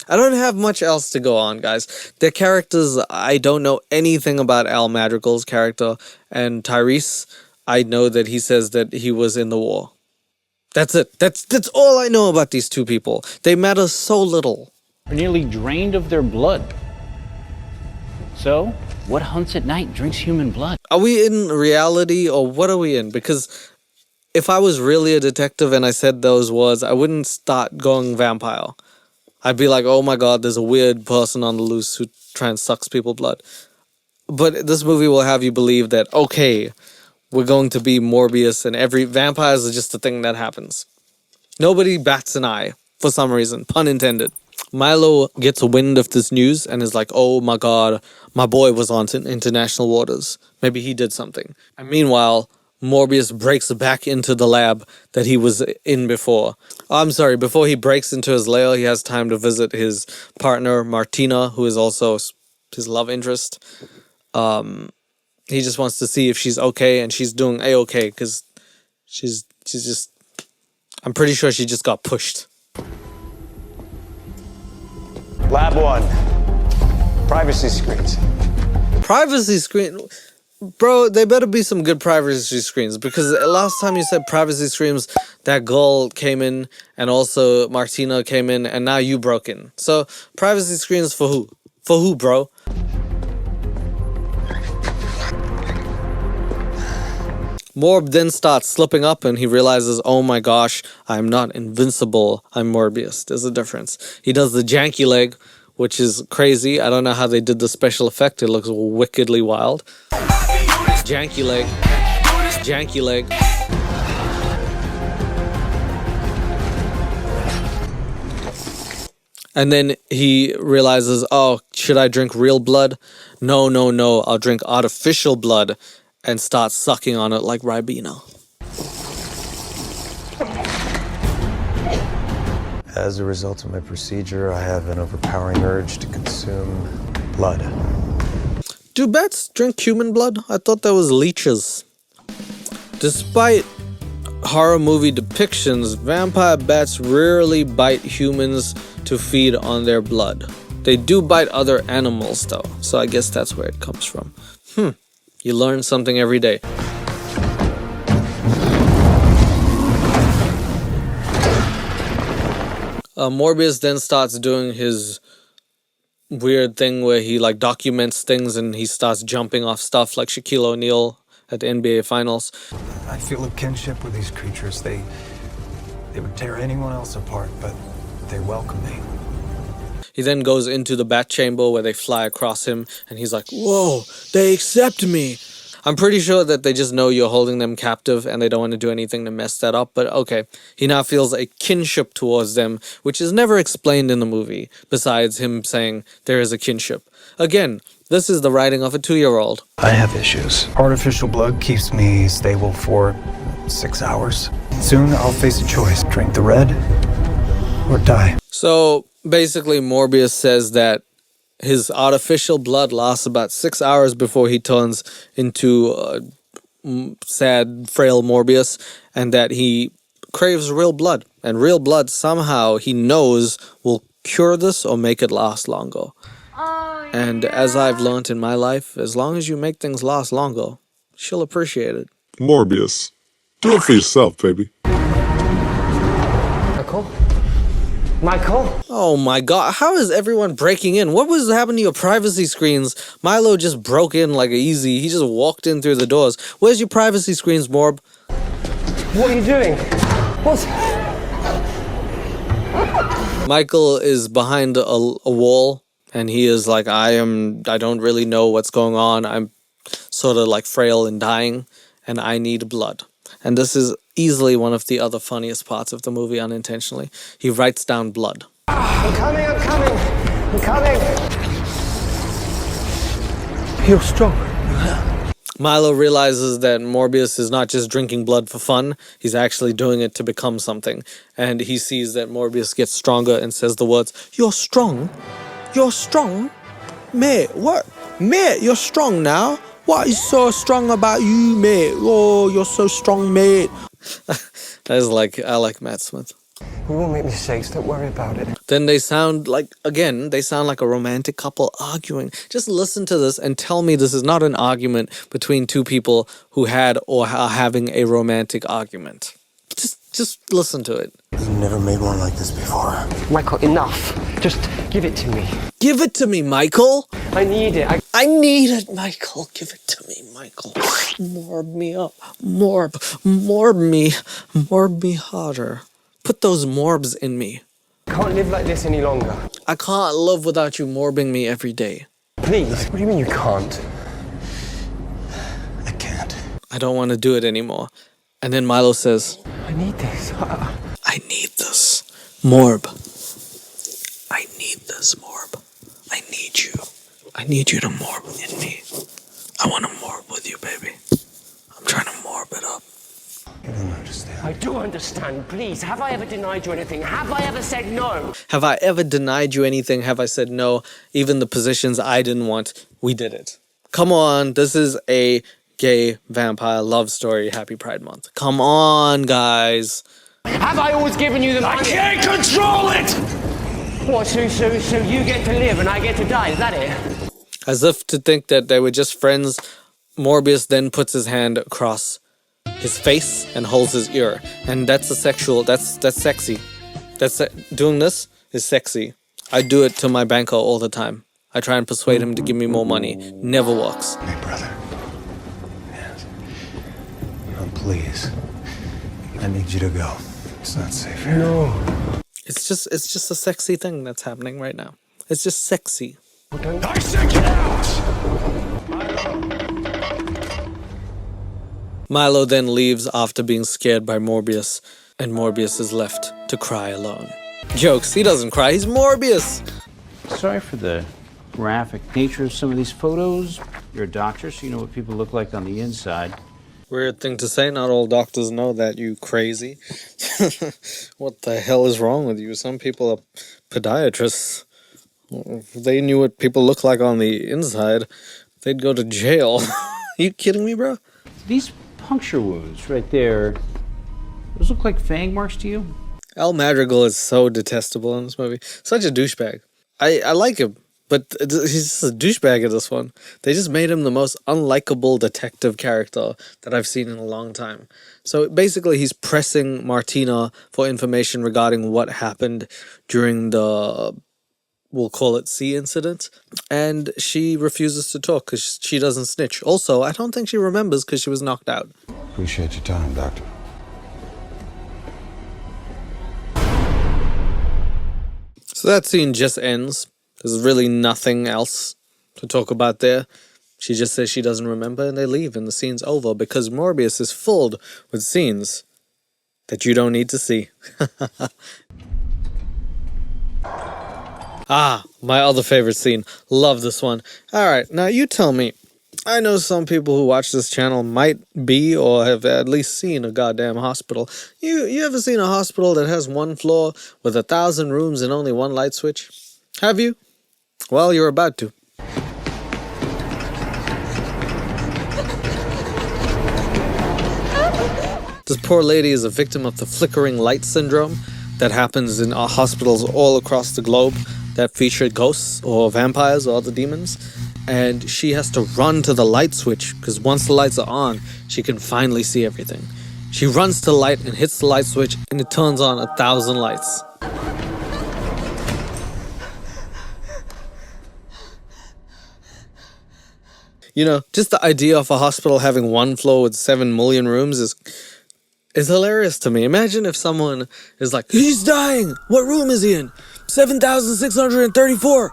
I don't have much else to go on, guys. Their characters, I don't know anything about Al Madrigal's character. And Tyrese, I know that he says that he was in the war. That's it. That's all I know about these two people. They matter so little.
Are nearly drained of their blood. So, what hunts at night drinks human blood?
Are we in reality or what are we in? Because if I was really a detective and I said those words, I wouldn't start going vampire. I'd be like, oh my god, there's a weird person on the loose who tries and sucks people's blood. But this movie will have you believe that, okay, we're going to be Morbius and every vampires are just a thing that happens. Nobody bats an eye for some reason, pun intended. Milo gets a wind of this news and is like, oh my god, my boy was on international waters. Maybe he did something. And meanwhile, Morbius breaks back into the lab that he was in before. I'm sorry, before he breaks into his lair, he has time to visit his partner, Martina, who is also his love interest. He just wants to see if she's okay, and she's doing A-okay, because she's just... I'm pretty sure she just got pushed.
Lab 1. Privacy screens.
Privacy screen? Bro, there better be some good privacy screens, because last time you said privacy screens, that girl came in, and also Martina came in, and now you broke in. So, privacy screens for who? For who, bro? Morb then starts slipping up and he realizes, oh my gosh, I'm not invincible, I'm Morbius. There's a difference. He does the janky leg, which is crazy. I don't know how they did the special effect. It looks wickedly wild. Janky leg. Janky leg. And then he realizes, oh, should I drink real blood? No, no, no, I'll drink artificial blood. And start sucking on it like Ribena.
As a result of my procedure, I have an overpowering urge to consume blood.
Do bats drink human blood? I thought that was leeches. Despite horror movie depictions, vampire bats rarely bite humans to feed on their blood. They do bite other animals though, so I guess that's where it comes from. You learn something every day. Morbius then starts doing his weird thing where he like documents things and he starts jumping off stuff like Shaquille O'Neal at the NBA Finals.
I feel a kinship with these creatures. They would tear anyone else apart, but they welcome me.
He then goes into the bat chamber where they fly across him and he's like, whoa, they accept me. I'm pretty sure that they just know you're holding them captive and they don't want to do anything to mess that up, but okay. He now feels a kinship towards them, which is never explained in the movie, besides him saying there is a kinship. Again, this is the writing of a 2-year-old.
I have issues. Artificial blood keeps me stable for 6 hours. Soon I'll face a choice. Drink the red or die.
So basically Morbius says that his artificial blood lasts about 6 hours before he turns into sad, frail Morbius, and that he craves real blood. And real blood somehow he knows will cure this or make it last longer. And as I've learned in my life, as long as you make things last longer, she'll appreciate it.
Morbius, do it for yourself, baby.
Michael?
Oh my god, how is everyone breaking in? What was happening to your privacy screens? Milo just broke in like easy. He just walked in through the doors. Where's your privacy screens, Morb?
What are you doing? What?
Michael is behind a wall and he is like, I don't really know what's going on. I'm sort of like frail and dying and I need blood. And this is easily one of the other funniest parts of the movie unintentionally. He writes down blood.
I'm coming, I'm coming, I'm coming.
You're strong.
Milo realizes that Morbius is not just drinking blood for fun, he's actually doing it to become something. And he sees that Morbius gets stronger and says the words, "You're strong? You're strong? Mate, what? Mate, you're strong now? What is so strong about you, mate? Oh, you're so strong, mate." That is like, I like Matt Smith.
We won't make mistakes, don't worry about it.
Then they sound like, again, they sound like a romantic couple arguing. Just listen to this and tell me this is not an argument between two people who had or are having a romantic argument. Just listen to it.
You've never made one like this before.
Michael, enough. Just give it to me.
Give it to me, Michael.
I need it.
I need it, Michael. Give it to me, Michael. Morb me up. Morb me harder. Put those morbs in me.
I can't live like this any longer.
I can't live without you morbing me every day.
Please. What do you mean you can't?
I can't.
I don't want to do it anymore. And then Milo says,
I need this.
I need this. Morb. I need this, Morb. I need you. I need you to morb in me. I want to morb with you, baby. I'm trying to morb it up.
You don't understand. I do understand. Please, have I ever denied you anything? Have I ever said no?
Have I ever denied you anything? Have I said no? Even the positions I didn't want, we did it. Come on, this is a gay vampire love story. Happy Pride Month. Come on, guys.
Have I always given you the money? I
can't control it!
What, so you get to live and I get to die, is that it?
As if to think that they were just friends, Morbius then puts his hand across his face and holds his ear. And that's sexy. Doing this is sexy. I do it to my banker all the time. I try and persuade him to give me more money. Never works.
Hey, brother. Yes. Please. I need you to go. It's not safe here.
No.
It's just a sexy thing that's happening right now. It's just sexy.
I said get out!
Milo then leaves after being scared by Morbius, and Morbius is left to cry alone. Jokes, he doesn't cry, he's Morbius!
Sorry for the graphic nature of some of these photos. You're a doctor, so you know what people look like on the inside.
Weird thing to say, not all doctors know that, you crazy. What the hell is wrong with you? Some people are podiatrists. If they knew what people look like on the inside, they'd go to jail. You kidding me, bro?
These puncture wounds right there, those look like fang marks to you?
Al Madrigal is so detestable in this movie. Such a douchebag. I like him, but he's just a douchebag in this one. They just made him the most unlikable detective character that I've seen in a long time. So basically he's pressing Martina for information regarding what happened during the, we'll call it C incident, and she refuses to talk because she doesn't snitch. Also, I don't think she remembers because she was knocked out.
Appreciate your time, Doctor.
So that scene just ends. There's really nothing else to talk about there. She just says she doesn't remember and they leave and the scene's over because Morbius is filled with scenes that you don't need to see. Ah, my other favorite scene. Love this one. Alright, now you tell me. I know some people who watch this channel might be or have at least seen a goddamn hospital. You ever seen a hospital that has one floor with 1,000 rooms and only one light switch? Have you? Well, you're about to. This poor lady is a victim of the flickering light syndrome that happens in hospitals all across the globe that feature ghosts or vampires or other demons. And she has to run to the light switch because once the lights are on, she can finally see everything. She runs to the light and hits the light switch and it turns on 1,000 lights. You know, just the idea of a hospital having one floor with 7 million rooms is hilarious to me. Imagine if someone is like, he's dying! What room is he in? 7,634!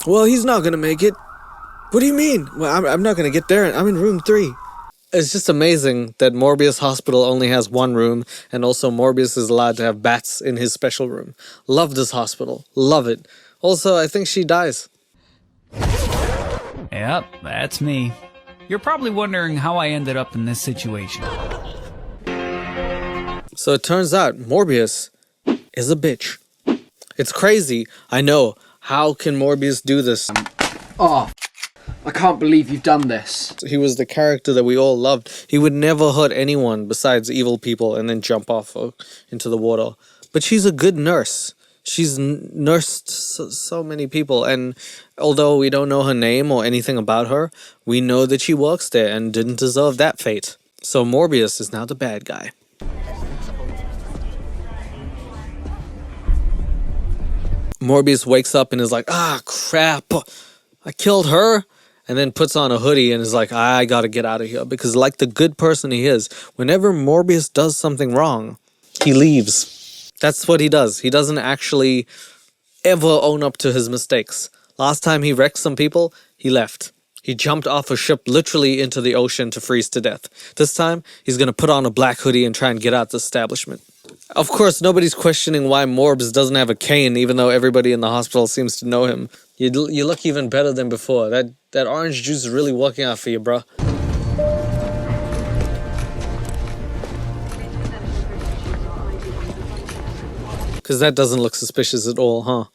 Well, he's not gonna make it. What do you mean? Well, I'm not gonna get there. I'm in room 3. It's just amazing that Morbius Hospital only has one room, and also Morbius is allowed to have bats in his special room. Love this hospital. Love it. Also, I think she dies.
Yep, that's me. You're probably wondering how I ended up in this situation.
So it turns out Morbius is a bitch. It's crazy, I know. How can Morbius do this?
Oh, I can't believe you've done this.
He was the character that we all loved. He would never hurt anyone besides evil people and then jump off into the water. But she's a good nurse. She's nursed so many people, and although we don't know her name or anything about her, we know that she works there and didn't deserve that fate. So Morbius is now the bad guy. Morbius wakes up and is like, ah, crap, I killed her, and then puts on a hoodie and is like, I gotta get out of here, because like the good person he is, whenever Morbius does something wrong, he leaves. That's what he does. He doesn't actually ever own up to his mistakes. Last time he wrecked some people, he left. He jumped off a ship literally into the ocean to freeze to death. This time, he's gonna put on a black hoodie and try and get out the establishment. Of course, nobody's questioning why Morbs doesn't have a cane, even though everybody in the hospital seems to know him. You look even better than before. That orange juice is really working out for you, bruh. Because that doesn't look suspicious at all, huh?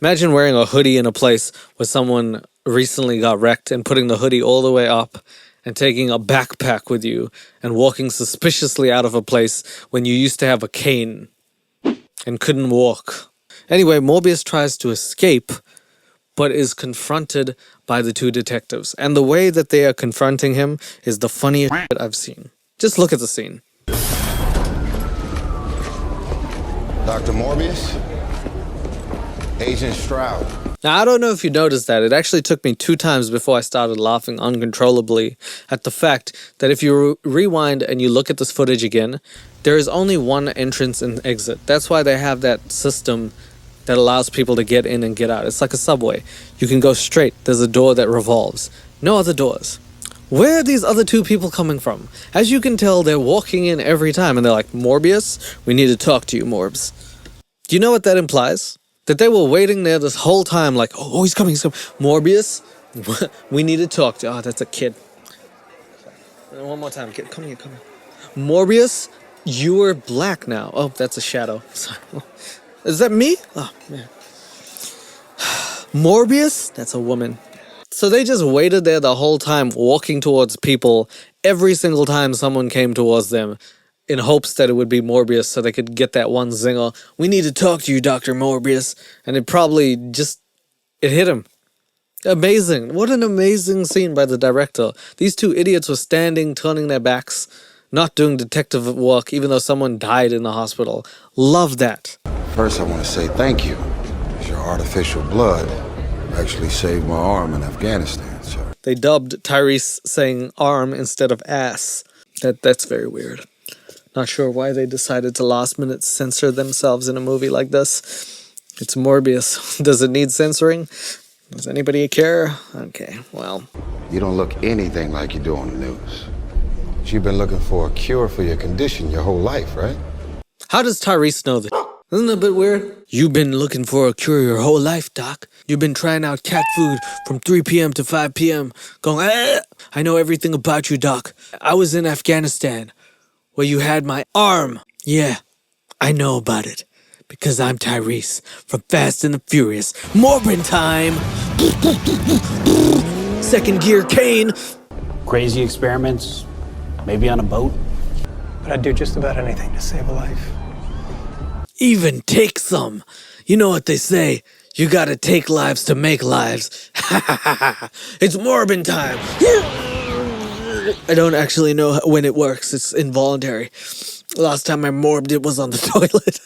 Imagine wearing a hoodie in a place where someone recently got wrecked and putting the hoodie all the way up and taking a backpack with you and walking suspiciously out of a place when you used to have a cane and couldn't walk. Anyway, Morbius tries to escape, but is confronted by the two detectives. And the way that they are confronting him is the funniest shit I've seen. Just look at the scene.
Dr. Morbius? Agent Stroud.
Now, I don't know if you noticed that. It actually took me 2 times before I started laughing uncontrollably at the fact that if you rewind and you look at this footage again, there is only one entrance and exit. That's why they have that system that allows people to get in and get out. It's like a subway. You can go straight. There's a door that revolves. No other doors. Where are these other 2 people coming from? As you can tell, they're walking in every time and they're like, Morbius, we need to talk to you, Morbs. Do you know what that implies? That they were waiting there this whole time like, oh, he's coming, Morbius, we need to talk to you. Oh, that's a kid. One more time, kid, come here. Morbius, you are black now. Oh, that's a shadow. Sorry. Is that me? Oh, man. Morbius, that's a woman. So they just waited there the whole time, walking towards people every single time someone came towards them in hopes that it would be Morbius so they could get that one zinger. We need to talk to you, Dr. Morbius. And it probably just, it hit him. Amazing. What an amazing scene by the director. These 2 idiots were standing, turning their backs, not doing detective work, even though someone died in the hospital. Love that.
First, I want to say thank you. Your artificial blood actually saved my arm in Afghanistan, sir.
They dubbed Tyrese saying arm instead of ass. That's very weird. Not sure why they decided to last minute censor themselves in a movie like this. It's Morbius. Does it need censoring? Does anybody care? Okay, well.
You don't look anything like you do on the news. But you've been looking for a cure for your condition your whole life, right?
How does Tyrese know that? Isn't that a bit weird? You've been looking for a cure your whole life, Doc. You've been trying out cat food from 3 p.m. to 5 p.m. going, ah! I know everything about you, Doc. I was in Afghanistan, where you had my arm. Yeah, I know about it. Because I'm Tyrese from Fast and the Furious. Morbin time! Second gear cane!
Crazy experiments, maybe on a boat.
But I'd do just about anything to save a life.
Even take some. You know what they say. You gotta take lives to make lives. It's Morbin time. I don't actually know when it works. It's involuntary. Last time I morbed, it was on the toilet.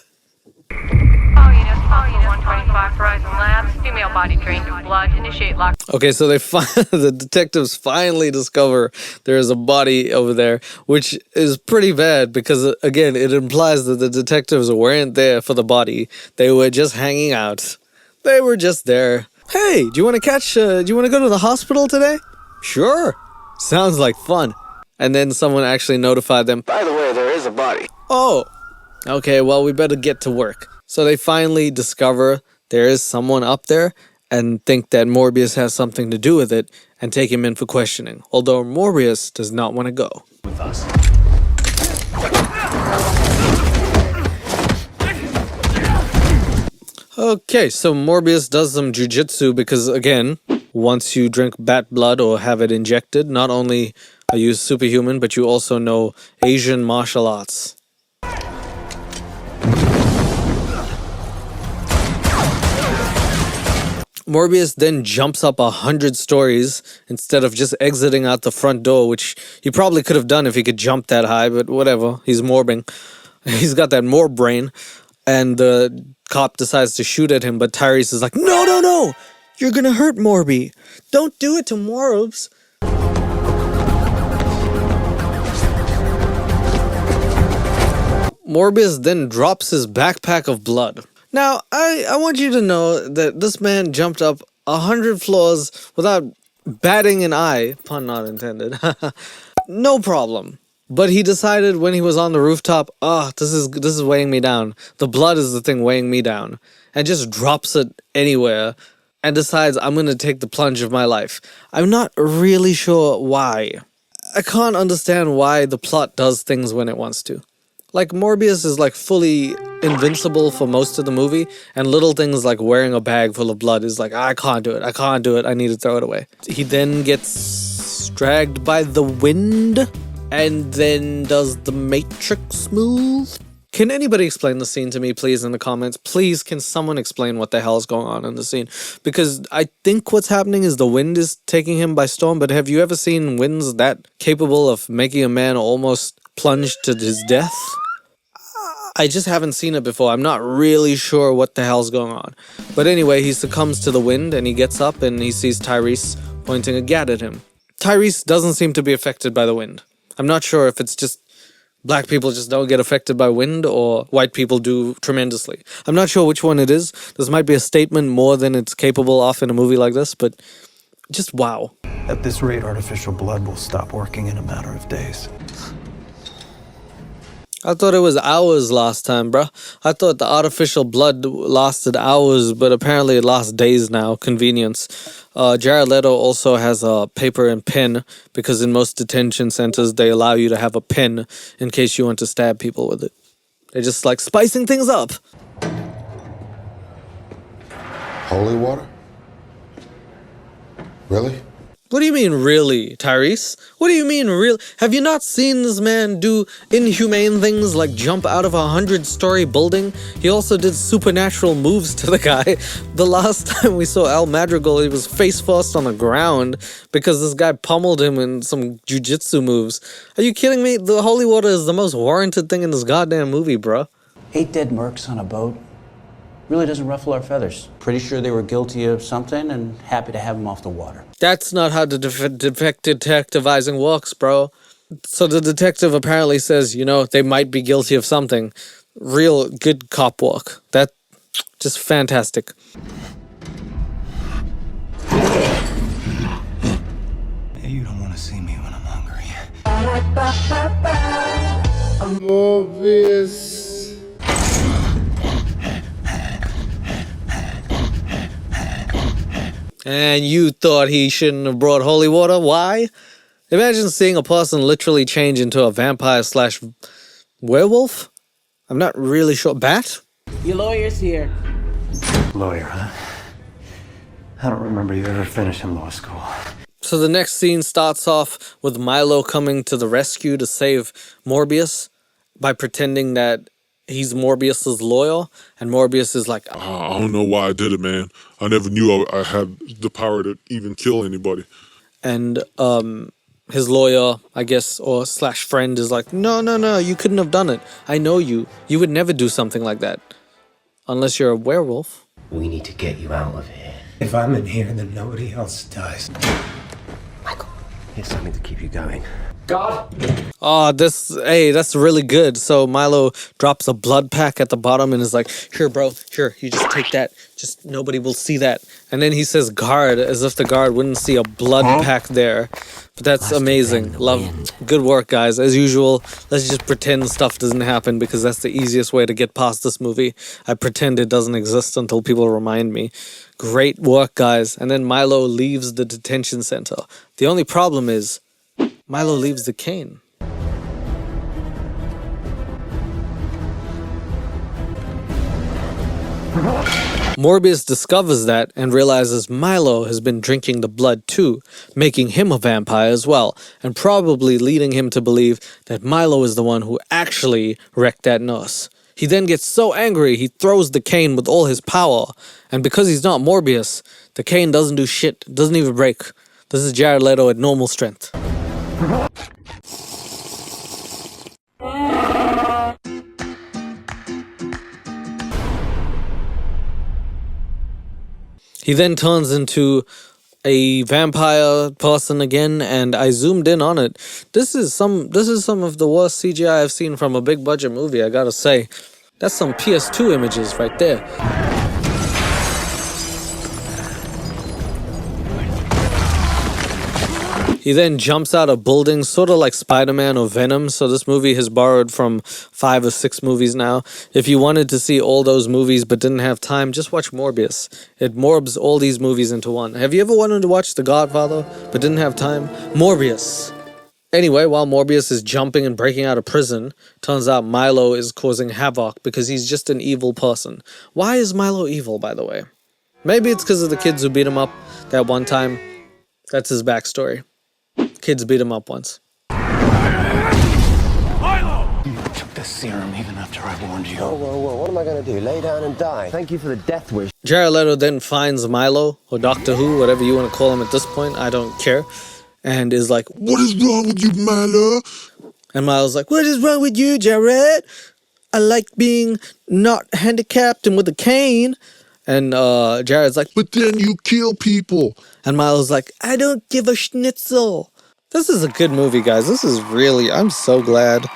Female body drained of blood. Initiate lock.
Okay, so the detectives finally discover there is a body over there, which is pretty bad because, again, it implies that the detectives weren't there for the body. They were just hanging out. They were just there. Hey, do you want to go to the hospital today? Sure. Sounds like fun. And then someone actually notified them, by the way, there is a body. Oh, okay, well, we better get to work. So they finally discover there is someone up there and think that Morbius has something to do with it and take him in for questioning. Although Morbius does not want to go.
With us.
Okay, so Morbius does some jujitsu because, again, once you drink bat blood or have it injected, not only are you superhuman, but you also know Asian martial arts. Morbius then jumps up 100 stories instead of just exiting out the front door, which he probably could have done if he could jump that high, but whatever. He's morbing. He's got that morb brain. And the cop decides to shoot at him, but Tyrese is like, no! You're gonna hurt Morby. Don't do it to Morbs. Morbius then drops his backpack of blood. Now, I want you to know that this man jumped up 100 floors without batting an eye, pun not intended. No problem. But he decided when he was on the rooftop, this is weighing me down. The blood is the thing weighing me down. And just drops it anywhere and decides I'm going to take the plunge of my life. I'm not really sure why. I can't understand why the plot does things when it wants to. Like, Morbius is like fully invincible for most of the movie, and little things like wearing a bag full of blood is like, I can't do it, I need to throw it away. He then gets dragged by the wind, and then does the Matrix move? Can anybody explain the scene to me, please, in the comments? Please, can someone explain what the hell is going on in the scene? Because I think what's happening is the wind is taking him by storm, but have you ever seen winds that capable of making a man almost plunge to his death? I just haven't seen it before. I'm not really sure what the hell's going on. But anyway, he succumbs to the wind and he gets up and he sees Tyrese pointing a gat at him. Tyrese doesn't seem to be affected by the wind. I'm not sure if it's just black people just don't get affected by wind or white people do tremendously. I'm not sure which one it is. This might be a statement more than it's capable of in a movie like this, but just wow.
At this rate, artificial blood will stop working in a matter of days.
I thought it was hours last time, bruh. I thought the artificial blood lasted hours, but apparently it lasts days now. Convenience. Jared Leto also has a paper and pen, because in most detention centers, they allow you to have a pen in case you want to stab people with it. They're just like spicing things up.
Holy water? Really?
What do you mean, really, Tyrese? What do you mean, really? Have you not seen this man do inhumane things like jump out of a 100-story building? He also did supernatural moves to the guy. The last time we saw Al Madrigal, he was face first on the ground because this guy pummeled him in some jujitsu moves. Are you kidding me? The holy water is the most warranted thing in this goddamn movie, bro.
8 dead mercs on a boat really doesn't ruffle our feathers. Pretty sure they were guilty of something and happy to have them off the water.
That's not how the detectivizing works, bro. So the detective apparently says, you know, they might be guilty of something. Real good cop work. That, just fantastic.
You don't want to see me when I'm hungry.
Morbius.
And you thought he shouldn't have brought holy water? Why? Imagine seeing a person literally change into a vampire / werewolf? I'm not really sure. Bat?
Your lawyer's here.
Lawyer, huh? I don't remember you ever finishing law school.
So the next scene starts off with Milo coming to the rescue to save Morbius by pretending that he's Morbius's lawyer, and Morbius is like,
I don't know why I did it, man. I never knew I had the power to even kill anybody.
And his lawyer, I guess, or / friend is like, no, you couldn't have done it. I know you. You would never do something like that. Unless you're a werewolf.
We need to get you out of here.
If I'm in here, then nobody else dies.
Michael, here's something to keep you going.
God!
Oh, that's really good. So Milo drops a blood pack at the bottom and is like, here, bro, here, you just take that. Just nobody will see that. And then he says guard, as if the guard wouldn't see a blood pack there. But that's amazing. Good work, guys. As usual, let's just pretend stuff doesn't happen because that's the easiest way to get past this movie. I pretend it doesn't exist until people remind me. Great work, guys. And then Milo leaves the detention center. The only problem is Milo leaves the cane. Morbius discovers that and realizes Milo has been drinking the blood too, making him a vampire as well, and probably leading him to believe that Milo is the one who actually wrecked that nurse. He then gets so angry he throws the cane with all his power, and because he's not Morbius, the cane doesn't do shit, doesn't even break. This is Jared Leto at normal strength. He then turns into a vampire person again, and I zoomed in on it. This is some of the worst CGI I've seen from a big budget movie, I gotta say. That's some PS2 images right there. He then jumps out of buildings, sort of like Spider-Man or Venom. So this movie has borrowed from 5 or 6 movies now. If you wanted to see all those movies but didn't have time, just watch Morbius. It morbs all these movies into one. Have you ever wanted to watch The Godfather but didn't have time? Morbius. Anyway, while Morbius is jumping and breaking out of prison, turns out Milo is causing havoc because he's just an evil person. Why is Milo evil, by the way? Maybe it's because of the kids who beat him up that one time. That's his backstory. Kids beat him up once.
Milo!
You took the serum even after I warned you.
Whoa, what am I going to do? Lay down and die? Thank you for the death wish.
Jared Leto then finds Milo, or Doctor Who, whatever you want to call him at this point, I don't care, and is like,
"What is wrong with you, Milo?"
And Milo's like, "What is wrong with you, Jared? I like being not handicapped and with a cane." And Jared's like,
"But then you kill people."
And Milo's like, "I don't give a schnitzel." This is a good movie, guys. This is really, I'm so glad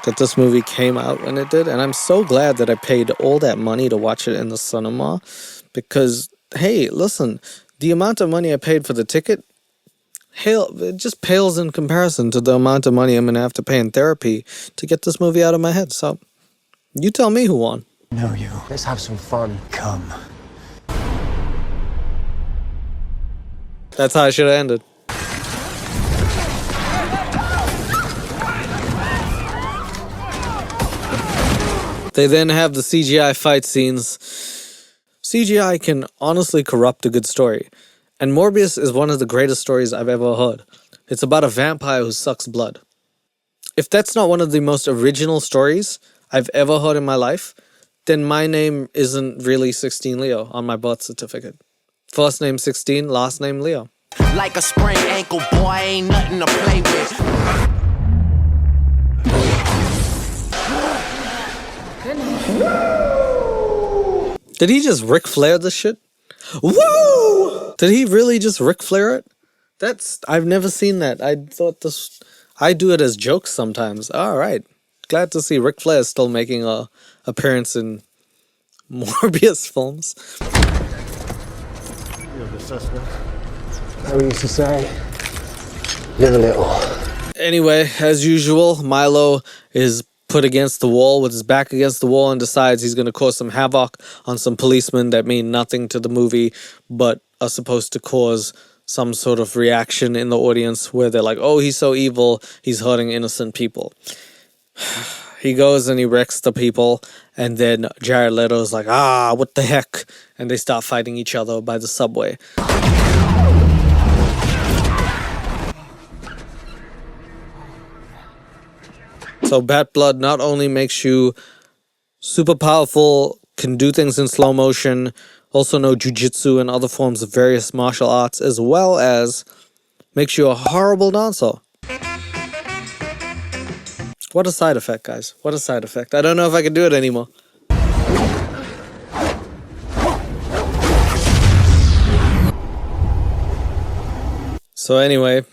that this movie came out when it did. And I'm so glad that I paid all that money to watch it in the cinema. Because, hey, listen, the amount of money I paid for the ticket, it just pales in comparison to the amount of money I'm going to have to pay in therapy to get this movie out of my head. So, you tell me who won.
No, you. Let's have some fun.
Come.
That's how I should have ended. They then have the CGI fight scenes. CGI can honestly corrupt a good story. And Morbius is one of the greatest stories I've ever heard. It's about a vampire who sucks blood. If that's not one of the most original stories I've ever heard in my life, then my name isn't really sixteenleo on my birth certificate. First name 16, last name Leo.
Like a sprained ankle, boy, ain't nothing to play with.
Did he just Ric Flair this shit? Woo! Did he really just Ric Flair it? I've never seen that. I do it as jokes sometimes. Alright. Glad to see Ric Flair still making a appearance in Morbius films.
You're the suspect. How we used to say, live a little.
Anyway, as usual, Milo is put against the wall with his back against the wall and decides he's going to cause some havoc on some policemen that mean nothing to the movie but are supposed to cause some sort of reaction in the audience where they're like, oh, he's so evil, he's hurting innocent people. He goes and he wrecks the people, and then Jared Leto's like, what the heck? And they start fighting each other by the subway. So Bat Blood not only makes you super powerful, can do things in slow motion, also know jujitsu and other forms of various martial arts, as well as makes you a horrible dancer. What a side effect, guys. What a side effect. I don't know if I can do it anymore. So anyway,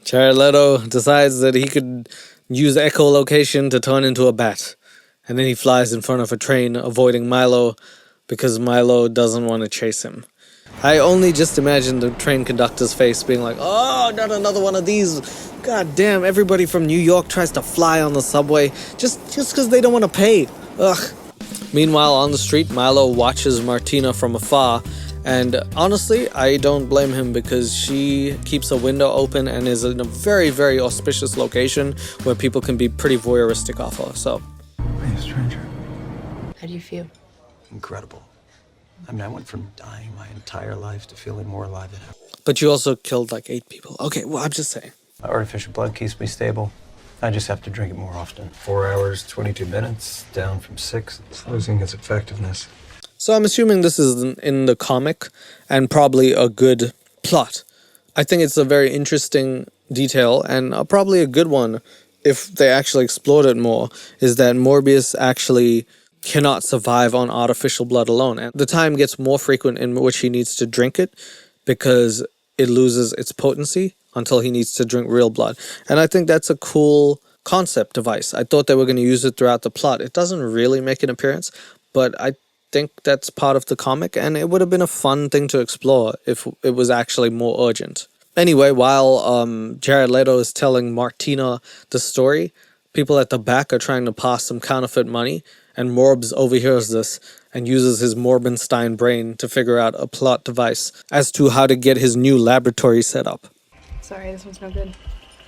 Jared Leto decides that he could use echolocation to turn into a bat. And then he flies in front of a train, avoiding Milo, because Milo doesn't want to chase him. I only just imagine the train conductor's face being like, oh, not another one of these. God damn, everybody from New York tries to fly on the subway just because they don't want to pay. Ugh. Meanwhile, on the street, Milo watches Martina from afar. And honestly, I don't blame him because she keeps a window open and is in a very, very auspicious location where people can be pretty voyeuristic off her. So,
Hey, stranger.
How do you feel?
Incredible. I mean, I went from dying my entire life to feeling more alive than ever.
But you also killed like 8 people. Okay, well, I'm just saying.
Artificial blood keeps me stable. I just have to drink it more often. 4 hours, 22 minutes, down from 6. It's losing its effectiveness.
So I'm assuming this is in the comic and probably a good plot. I think it's a very interesting detail and probably a good one if they actually explored it more, is that Morbius actually cannot survive on artificial blood alone. And the time gets more frequent in which he needs to drink it because it loses its potency until he needs to drink real blood. And I think that's a cool concept device. I thought they were going to use it throughout the plot. It doesn't really make an appearance, but I think that's part of the comic, and it would have been a fun thing to explore if it was actually more urgent. Anyway, while Jared Leto is telling Martina the story, people at the back are trying to pass some counterfeit money, and Morbs overhears this and uses his Morbenstein brain to figure out a plot device as to how to get his new laboratory set up.
Sorry, this one's no good.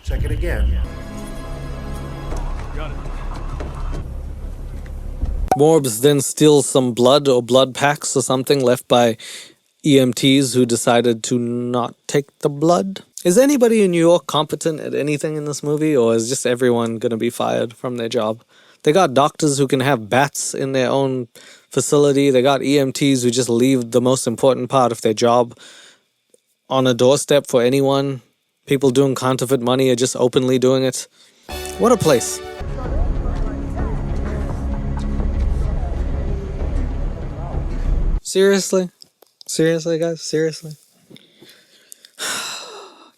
Check it again.
Got it.
Morbs then steals some blood or blood packs or something left by EMTs who decided to not take the blood. Is anybody in New York competent at anything in this movie, or is just everyone going to be fired from their job? They got doctors who can have bats in their own facility. They got EMTs who just leave the most important part of their job on a doorstep for anyone. People doing counterfeit money are just openly doing it. What a place. Seriously? Seriously, guys? Seriously?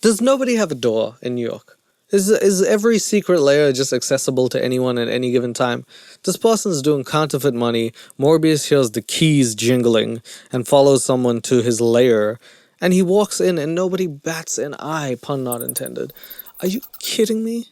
Does nobody have a door in New York? Is every secret layer just accessible to anyone at any given time? This person's doing counterfeit money. Morbius hears the keys jingling and follows someone to his lair. And he walks in and nobody bats an eye, pun not intended. Are you kidding me?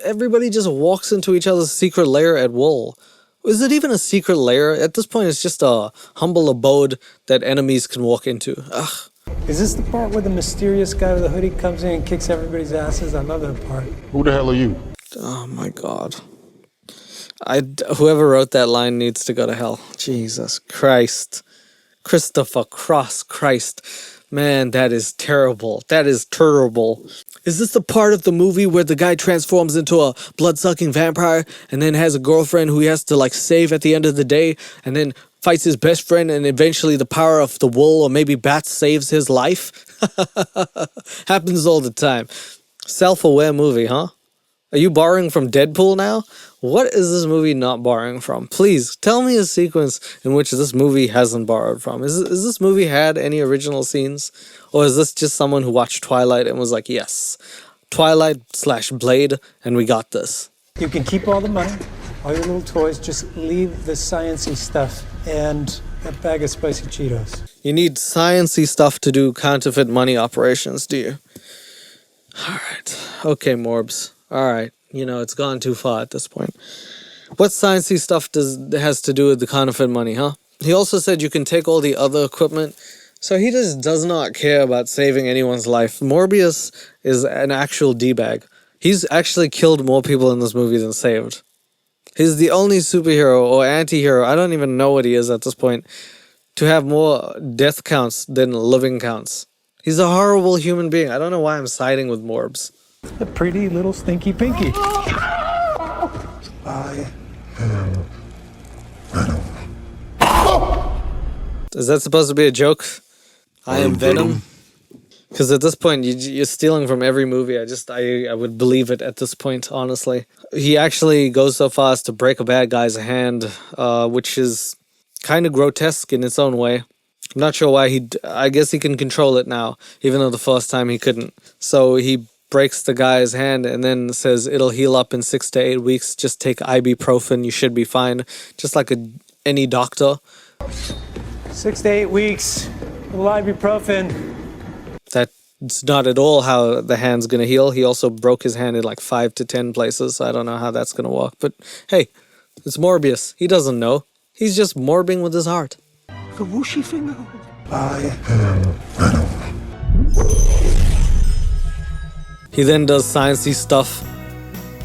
Everybody just walks into each other's secret lair at will? Is it even a secret lair? At this point, it's just a humble abode that enemies can walk into. Ugh.
Is this the part where the mysterious guy with the hoodie comes in and kicks everybody's asses? I love that part.
Who the hell are you?
Oh my god. Whoever wrote that line needs to go to hell. Jesus Christ. Christopher Cross Christ. Man, that is terrible. That is terrible. Is this the part of the movie where the guy transforms into a blood-sucking vampire and then has a girlfriend who he has to save at the end of the day and then fights his best friend and eventually the power of the wool or maybe bats saves his life? Happens all the time. Self-aware movie, huh? Are you borrowing from Deadpool now? What is this movie not borrowing from? Please, tell me a sequence in which this movie hasn't borrowed from. Is this movie had any original scenes? Or is this just someone who watched Twilight and was like, yes, Twilight/Blade, and we got this?
You can keep all the money, all your little toys, just leave the science-y stuff and that bag of spicy Cheetos.
You need science-y stuff to do counterfeit money operations, do you? Alright. Okay, Morbs. Alright. It's gone too far at this point. What sciencey stuff has to do with the counterfeit money, huh? He also said you can take all the other equipment, so he just does not care about saving anyone's life. Morbius is an actual D-bag. He's actually killed more people in this movie than saved. He's the only superhero or anti-hero, I don't even know what he is at this point, to have more death counts than living counts. He's a horrible human being. I don't know why I'm siding with Morbs.
A pretty little stinky pinky.
I am Venom.
Is that supposed to be a joke? I am Venom? Because at this point, you're stealing from every movie. I would believe it at this point, honestly. He actually goes so far as to break a bad guy's hand, which is kind of grotesque in its own way. I'm not sure why I guess he can control it now, even though the first time he couldn't. So he breaks the guy's hand and then says it'll heal up in 6 to 8 weeks. Just take ibuprofen, you should be fine. Just like any doctor.
6 to 8 weeks. Little ibuprofen.
That's not at all how the hand's gonna heal. He also broke his hand in 5 to 10 places, so I don't know how that's gonna work. But hey, it's Morbius. He doesn't know. He's just morbing with his heart.
The whooshy finger.
I am Venom.
He then does sciencey stuff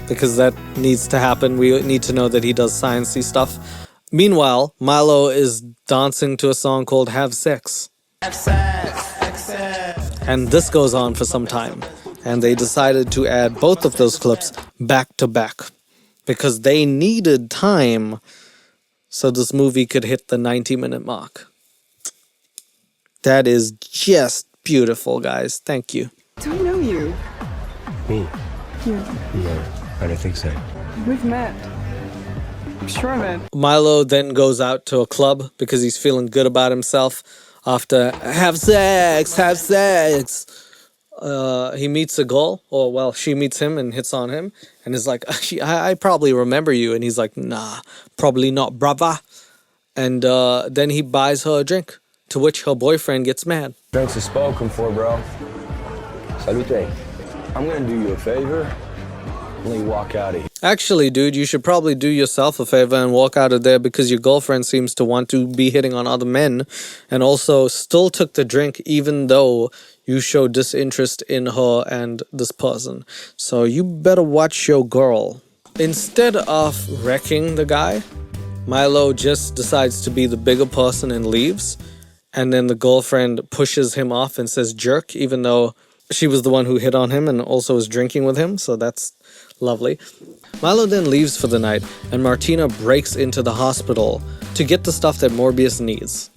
because that needs to happen. We need to know that he does sciencey stuff. Meanwhile, Milo is dancing to a song called Have Sex.
Have sex.
And this goes on for some time. And they decided to add both of those clips back to back because they needed time so this movie could hit the 90-minute mark. That is just beautiful, guys. Thank you.
Do I know you?
Me?
Yeah.
Yeah, I don't think so.
We've met. I'm sure I met.
Milo then goes out to a club because he's feeling good about himself after have sex. he meets a girl, or well, she meets him and hits on him, and is like, I probably remember you, and he's like, nah, probably not, brava. And then he buys her a drink, to which her boyfriend gets mad.
Drinks are spoken for, bro. Salute. I'm gonna do you a favor. Only walk out of here.
Actually, dude, you should probably do yourself a favor and walk out of there, because your girlfriend seems to want to be hitting on other men, and also still took the drink even though you showed disinterest in her and this person. So you better watch your girl. Instead of wrecking the guy, Milo just decides to be the bigger person and leaves. And then the girlfriend pushes him off and says jerk, even though she was the one who hit on him and also was drinking with him. So that's lovely. Milo then leaves for the night, and Martina breaks into the hospital to get the stuff that Morbius needs.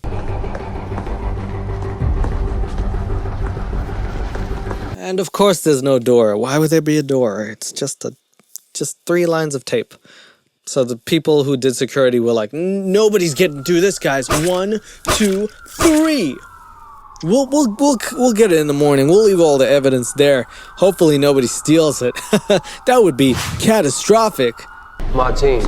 And of course there's no door. Why would there be a door? It's just 3 lines of tape. So the people who did security were like, nobody's getting through this, guys. 1, 2, 3. We'll get it in the morning. We'll leave all the evidence there. Hopefully nobody steals it. That would be catastrophic.
Martine.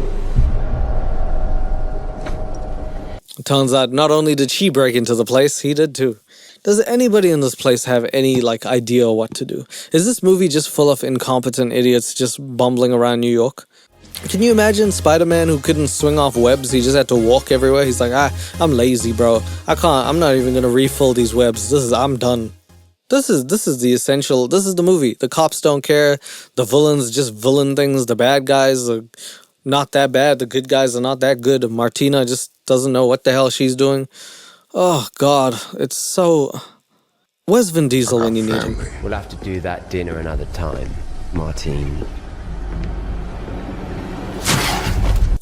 It turns out not only did she break into the place, he did too. Does anybody in this place have any idea what to do? Is this movie just full of incompetent idiots just bumbling around New York? Can you imagine Spider-Man who couldn't swing off webs? He just had to walk everywhere. He's like, I'm lazy, bro. I'm not even gonna refill these webs. I'm done. This is the essential. This is the movie. The cops don't care. The villains just villain things. The bad guys are not that bad. The good guys are not that good. Martina just doesn't know what the hell she's doing. Oh, God. It's so... Where's Vin Diesel when you need him?
We'll have to do that dinner another time, Martine.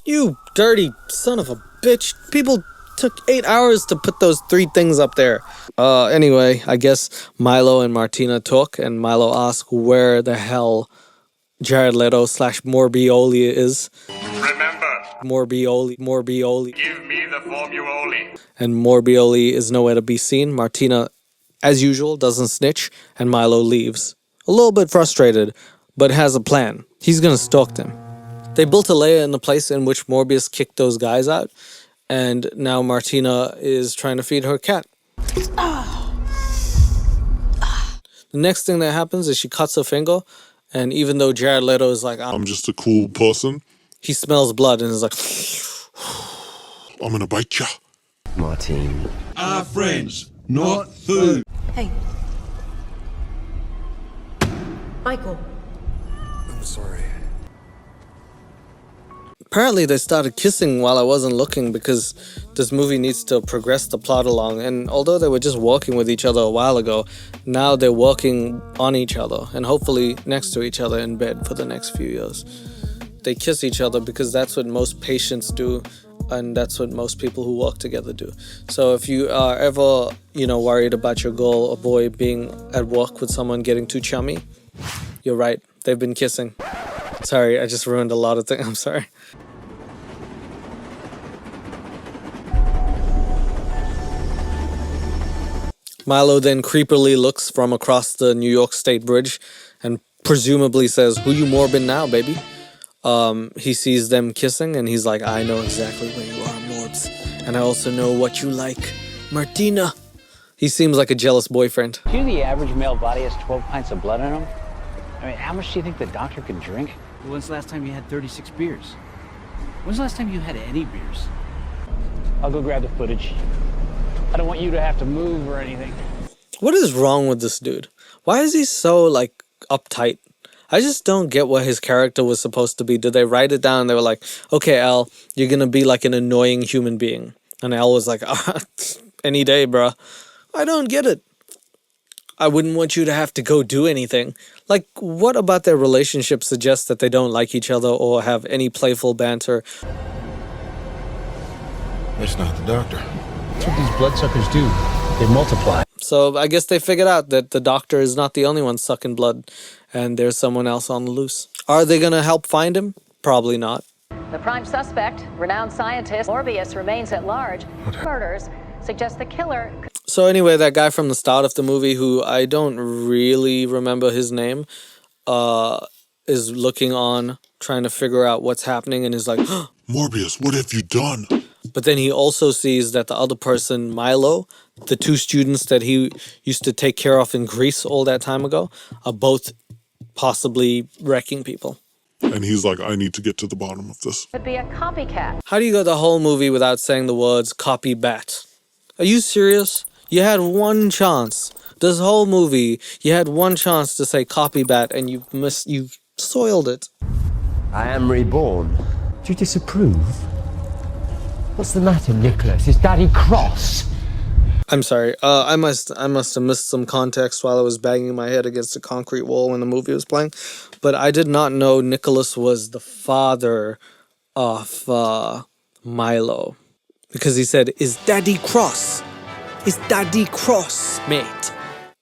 You dirty son of a bitch. People took 8 hours to put those 3 things up there. Anyway, I guess Milo and Martina talk, and Milo asks where the hell Jared Leto / Morbioli is.
Remember,
Morbioli.
give me the formuoli.
And Morbioli is nowhere to be seen. Martina, as usual, doesn't snitch, and Milo leaves. A little bit frustrated, but has a plan. He's gonna stalk them. They built a lair in the place in which Morbius kicked those guys out, and now Martina is trying to feed her cat. The next thing that happens is she cuts her finger, and even though Jared Leto is like,
I'm just a cool person,
he smells blood and is like,
I'm gonna bite ya.
Martine.
Our friends, not food.
Hey. Michael.
I'm sorry.
Apparently they started kissing while I wasn't looking, because this movie needs to progress the plot along. And although they were just walking with each other a while ago, now they're walking on each other and hopefully next to each other in bed for the next few years. They kiss each other because that's what most patients do, and that's what most people who walk together do. So if you are ever, worried about your girl or boy being at work with someone getting too chummy, you're right. They've been kissing. Sorry, I just ruined a lot of things. I'm sorry. Milo then creepily looks from across the New York State Bridge and presumably says, "Who you morbin now, baby?" He sees them kissing and he's like, "I know exactly where you are, Morbs. And I also know what you like, Martina." He seems like a jealous boyfriend.
Do you know the average male body has 12 pints of blood in him? I mean, how much do you think the doctor could drink?
When's the last time you had 36 beers? When's the last time you had any beers?
I'll go grab the footage. I don't want you to have to move or anything.
What is wrong with this dude? Why is he so, uptight? I just don't get what his character was supposed to be. Did they write it down? They were like, okay, Al, you're gonna be like an annoying human being. And Al was like, any day, bruh. I don't get it. I wouldn't want you to have to go do anything. Like, what about their relationship suggests that they don't like each other or have any playful banter?
That's not the doctor.
That's what these bloodsuckers do. They multiply.
So I guess they figured out that the doctor is not the only one sucking blood, and there's someone else on the loose. Are they gonna help find him? Probably not.
The prime suspect, renowned scientist Morbius, remains at large. Murders suggest the killer...
So anyway, that guy from the start of the movie, who I don't really remember his name, is looking on, trying to figure out what's happening, and is like,
Morbius, what have you done?
But then he also sees that the other person, Milo, the two students that he used to take care of in Greece all that time ago, are both possibly wrecking people.
And he's like, I need to get to the bottom of this.
Could be a copycat.
How do you go the whole movie without saying the words copy bat? Are you serious? You had one chance. This whole movie, you had one chance to say copy bat, and you soiled it.
I am reborn. Do you disapprove? What's the matter, Nicholas? Is Daddy cross?
I'm sorry. I must have missed some context while I was banging my head against a concrete wall when the movie was playing. But I did not know Nicholas was the father of Milo. Because he said, is Daddy cross? Is Daddy cross, mate?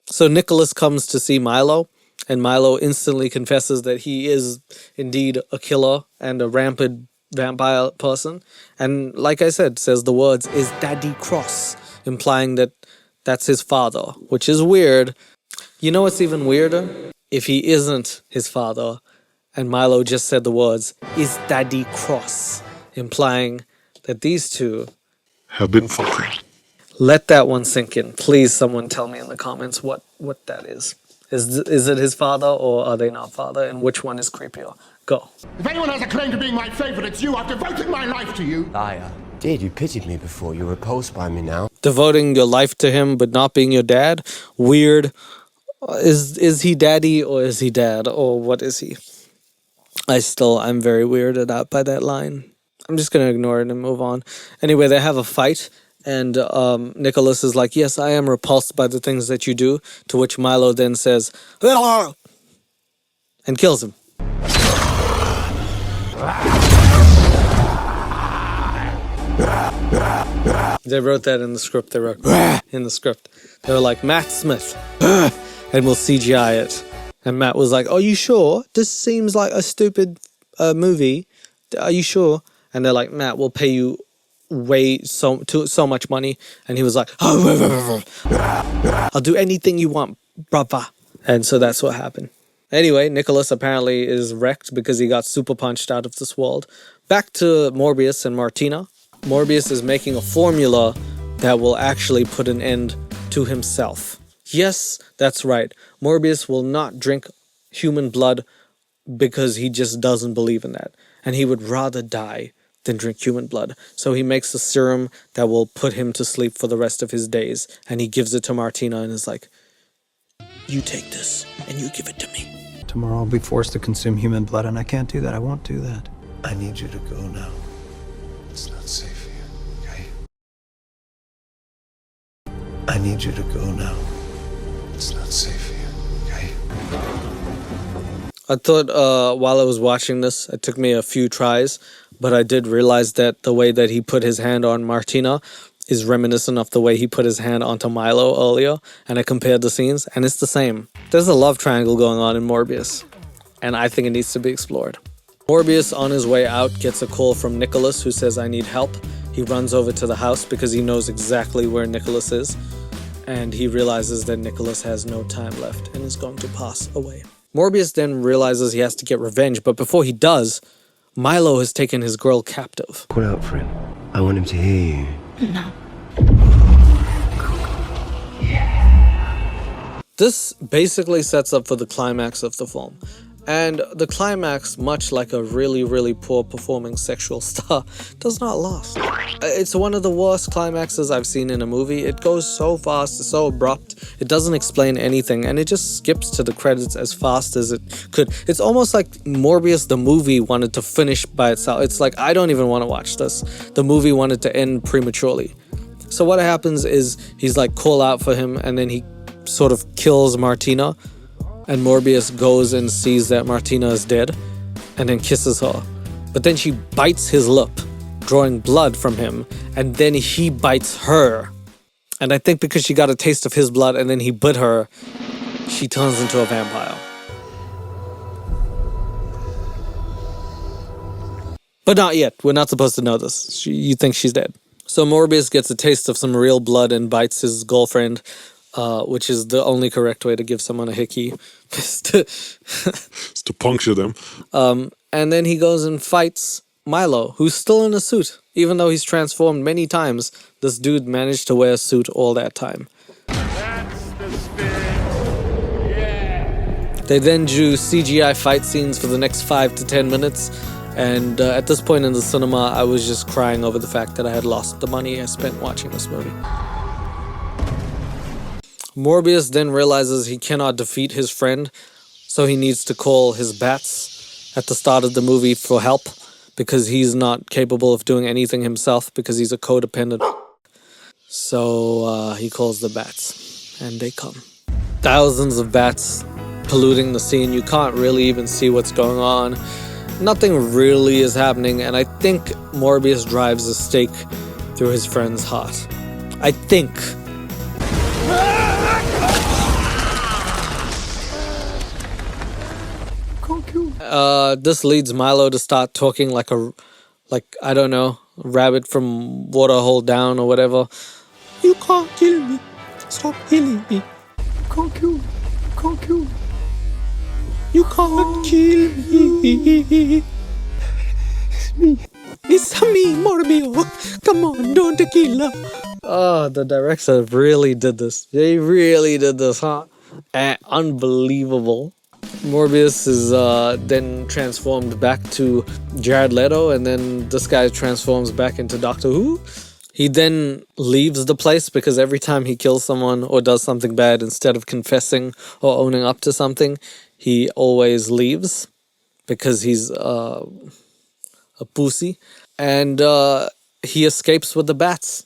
So Nicholas comes to see Milo, and Milo instantly confesses that he is indeed a killer and a rampant vampire person. And like I said, says the words, is Daddy cross? Implying that that's his father, which is weird. You know what's even weirder? If he isn't his father, and Milo just said the words, is Daddy cross? Implying that these two
have been fucking.
Let that one sink in. Please, someone tell me in the comments what that is. Is it his father, or are they not father? And which one is creepier? Go.
If anyone has a claim to being my favorite, it's you. I've devoted my life to you.
Liar. Did you pitied me before? You're repulsed by me now.
Devoting your life to him, but not being your dad? Weird. Is he daddy, or is he dad, or what is he? I'm very weirded out by that line. I'm just going to ignore it and move on. Anyway, they have a fight, and Nicholas is like, yes, I am repulsed by the things that you do, to which Milo then says, and kills him. They wrote that in the script. They wrote in the script. They were like, Matt Smith, and we'll CGI it. And Matt was like, are you sure? This seems like a stupid movie. Are you sure? And they're like, Matt, we'll pay you so much money. And he was like, I'll do anything you want, brother. And so that's what happened. Anyway, Nicholas apparently is wrecked because he got super punched out of this world. Back to Morbius and Martina. Morbius is making a formula that will actually put an end to himself. Yes, that's right. Morbius will not drink human blood because he just doesn't believe in that. And he would rather die than drink human blood. So he makes a serum that will put him to sleep for the rest of his days. And he gives it to Martina and is like, you take this and you give it to me.
Tomorrow I'll be forced to consume human blood, and I can't do that. I won't do that.
I need you to go now. It's not safe here, okay? I need you to go now. It's not safe here, okay?
I thought while I was watching this, it took me a few tries, but I did realize that the way that he put his hand on Martina is reminiscent of the way he put his hand onto Milo earlier, and I compared the scenes, and it's the same. There's a love triangle going on in Morbius, and I think it needs to be explored. Morbius, on his way out, gets a call from Nicholas, who says, I need help. He runs over to the house because he knows exactly where Nicholas is, and he realizes that Nicholas has no time left and is going to pass away. Morbius then realizes he has to get revenge, but before he does, Milo has taken his girl captive.
Call out for him. I want him to hear you.
No.
This basically sets up for the climax of the film. And the climax, much like a really, really poor performing sexual star, does not last. It's one of the worst climaxes I've seen in a movie. It goes so fast, it's so abrupt, it doesn't explain anything, and it just skips to the credits as fast as it could. It's almost like Morbius, the movie, wanted to finish by itself. It's like, I don't even want to watch this. The movie wanted to end prematurely. So what happens is, he's like, call out for him, and then he sort of kills Martina. And Morbius goes and sees that Martina is dead, and then kisses her. But then she bites his lip, drawing blood from him, and then he bites her. And I think because she got a taste of his blood and then he bit her, she turns into a vampire. But not yet. We're not supposed to know this. You think she's dead. So Morbius gets a taste of some real blood and bites his girlfriend, which is the only correct way to give someone a hickey.
It's to puncture them.
And then he goes and fights Milo, who's still in a suit. Even though he's transformed many times, this dude managed to wear a suit all that time.
That's the spirit. Yeah.
They then drew CGI fight scenes for the next 5 to 10 minutes. And at this point in the cinema, I was just crying over the fact that I had lost the money I spent watching this movie. Morbius then realizes he cannot defeat his friend, so he needs to call his bats at the start of the movie for help, because he's not capable of doing anything himself because he's a codependent. So he calls the bats, and they come. Thousands of bats polluting the scene. You can't really even see what's going on. Nothing really is happening, and I think Morbius drives a stake through his friend's heart. I think. This leads Milo to start talking like I don't know, rabbit from Waterhole Down or whatever. You can't kill me. Stop killing me.
Can't kill me. Can't kill me.
You can't kill me.
It's me.
It's me, Morbius. Come on, don't kill her. Oh, the director really did this. They really did this, huh? Unbelievable. Morbius is then transformed back to Jared Leto, and then this guy transforms back into Doctor Who. He then leaves the place because every time he kills someone or does something bad, instead of confessing or owning up to something, he always leaves because he's a pussy. And he escapes with the bats.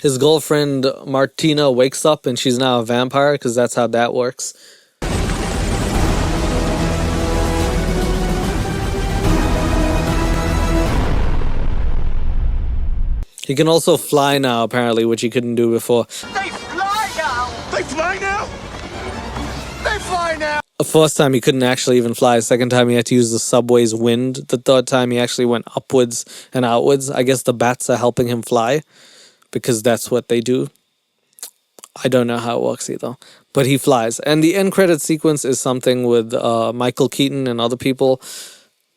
His girlfriend Martina wakes up and she's now a vampire because that's how that works. He can also fly now, apparently, which he couldn't do before.
They fly now! They fly now! They fly now!
The first time he couldn't actually even fly. The second time he had to use the subway's wind. The third time he actually went upwards and outwards. I guess the bats are helping him fly, because that's what they do. I don't know how it works either. But he flies. And the end credit sequence is something with Michael Keaton and other people.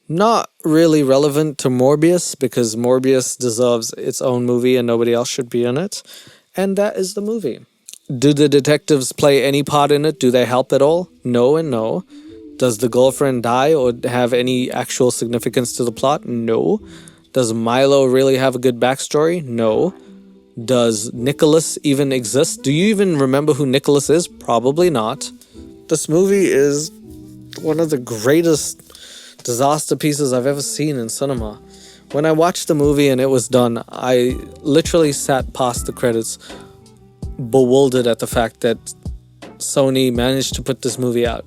Not really relevant to Morbius, because Morbius deserves its own movie and nobody else should be in it. And that is the movie. Do the detectives play any part in it? Do they help at all? No and no. Does the girlfriend die or have any actual significance to the plot? No. Does Milo really have a good backstory? No. Does Nicholas even exist? Do you even remember who Nicholas is? Probably not. This movie is one of the greatest disaster pieces I've ever seen in cinema. When I watched the movie and it was done, I literally sat past the credits bewildered at the fact that Sony managed to put this movie out.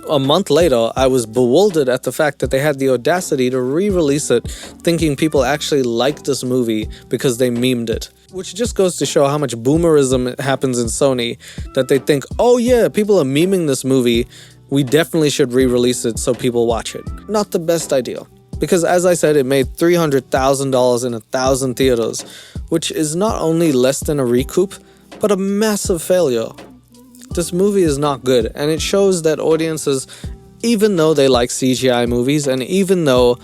A month later, I was bewildered at the fact that they had the audacity to re-release it, thinking people actually liked this movie because they memed it. Which just goes to show how much boomerism happens in Sony, that they think, oh yeah, people are memeing this movie, we definitely should re-release it so people watch it. Not the best idea. Because as I said, it made $300,000 in 1,000 theaters, which is not only less than a recoup, but a massive failure. This movie is not good, and it shows that audiences, even though they like CGI movies, and even though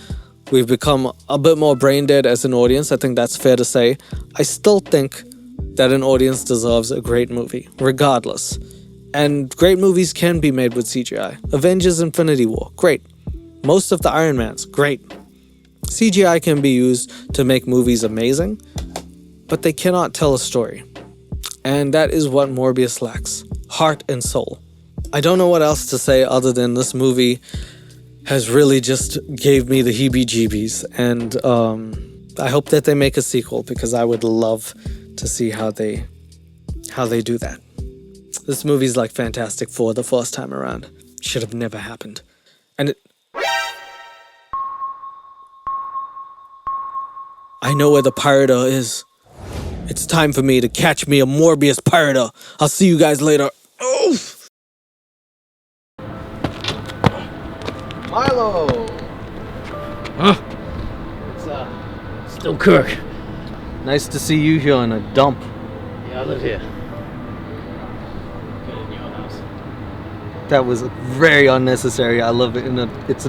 we've become a bit more brain dead as an audience, I think that's fair to say, I still think that an audience deserves a great movie, regardless. And great movies can be made with CGI. Avengers Infinity War, great. Most of the Iron Mans, great. CGI can be used to make movies amazing, but they cannot tell a story. And that is what Morbius lacks. Heart and soul. I don't know what else to say other than this movie has really just gave me the heebie-jeebies. And I hope that they make a sequel, because I would love to see how they do that. This movie's like Fantastic Four the first time around. Should have never happened. And it... I know where the pirater is. It's time for me to catch me a Morbius pirater. I'll see you guys later. Oh!
Still Kirk.
Nice to see you here on a dump.
Yeah, I live here.
That was very unnecessary. I love it. It's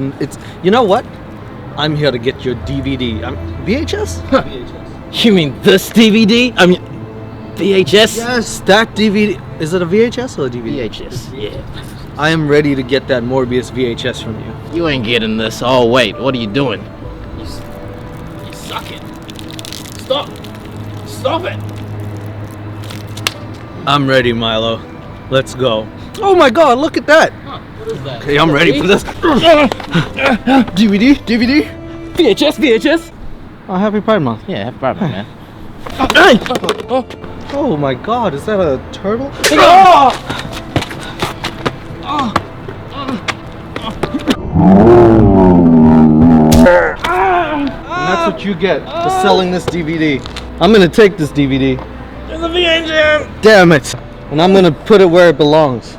you know what? I'm here to get your DVD. VHS? VHS.
You mean this DVD? I mean, VHS?
Yes, that DVD. Is it a VHS or a DVD?
VHS, yeah.
I am ready to get that Morbius VHS from you.
You ain't getting this. Oh, wait, what are you doing? You suck it. Stop. Stop it.
I'm ready, Milo. Let's go. Oh my god, look at that!
Huh, what is that?
Okay, I'm ready for this. DVD?
VHS, VHS!
Oh, happy Pride Month.
Yeah, happy Pride Month, man.
Oh my god, is that a turtle? And that's what you get for selling this DVD. I'm gonna take this DVD.
There's a VHS!
Damn it! And I'm gonna put it where it belongs.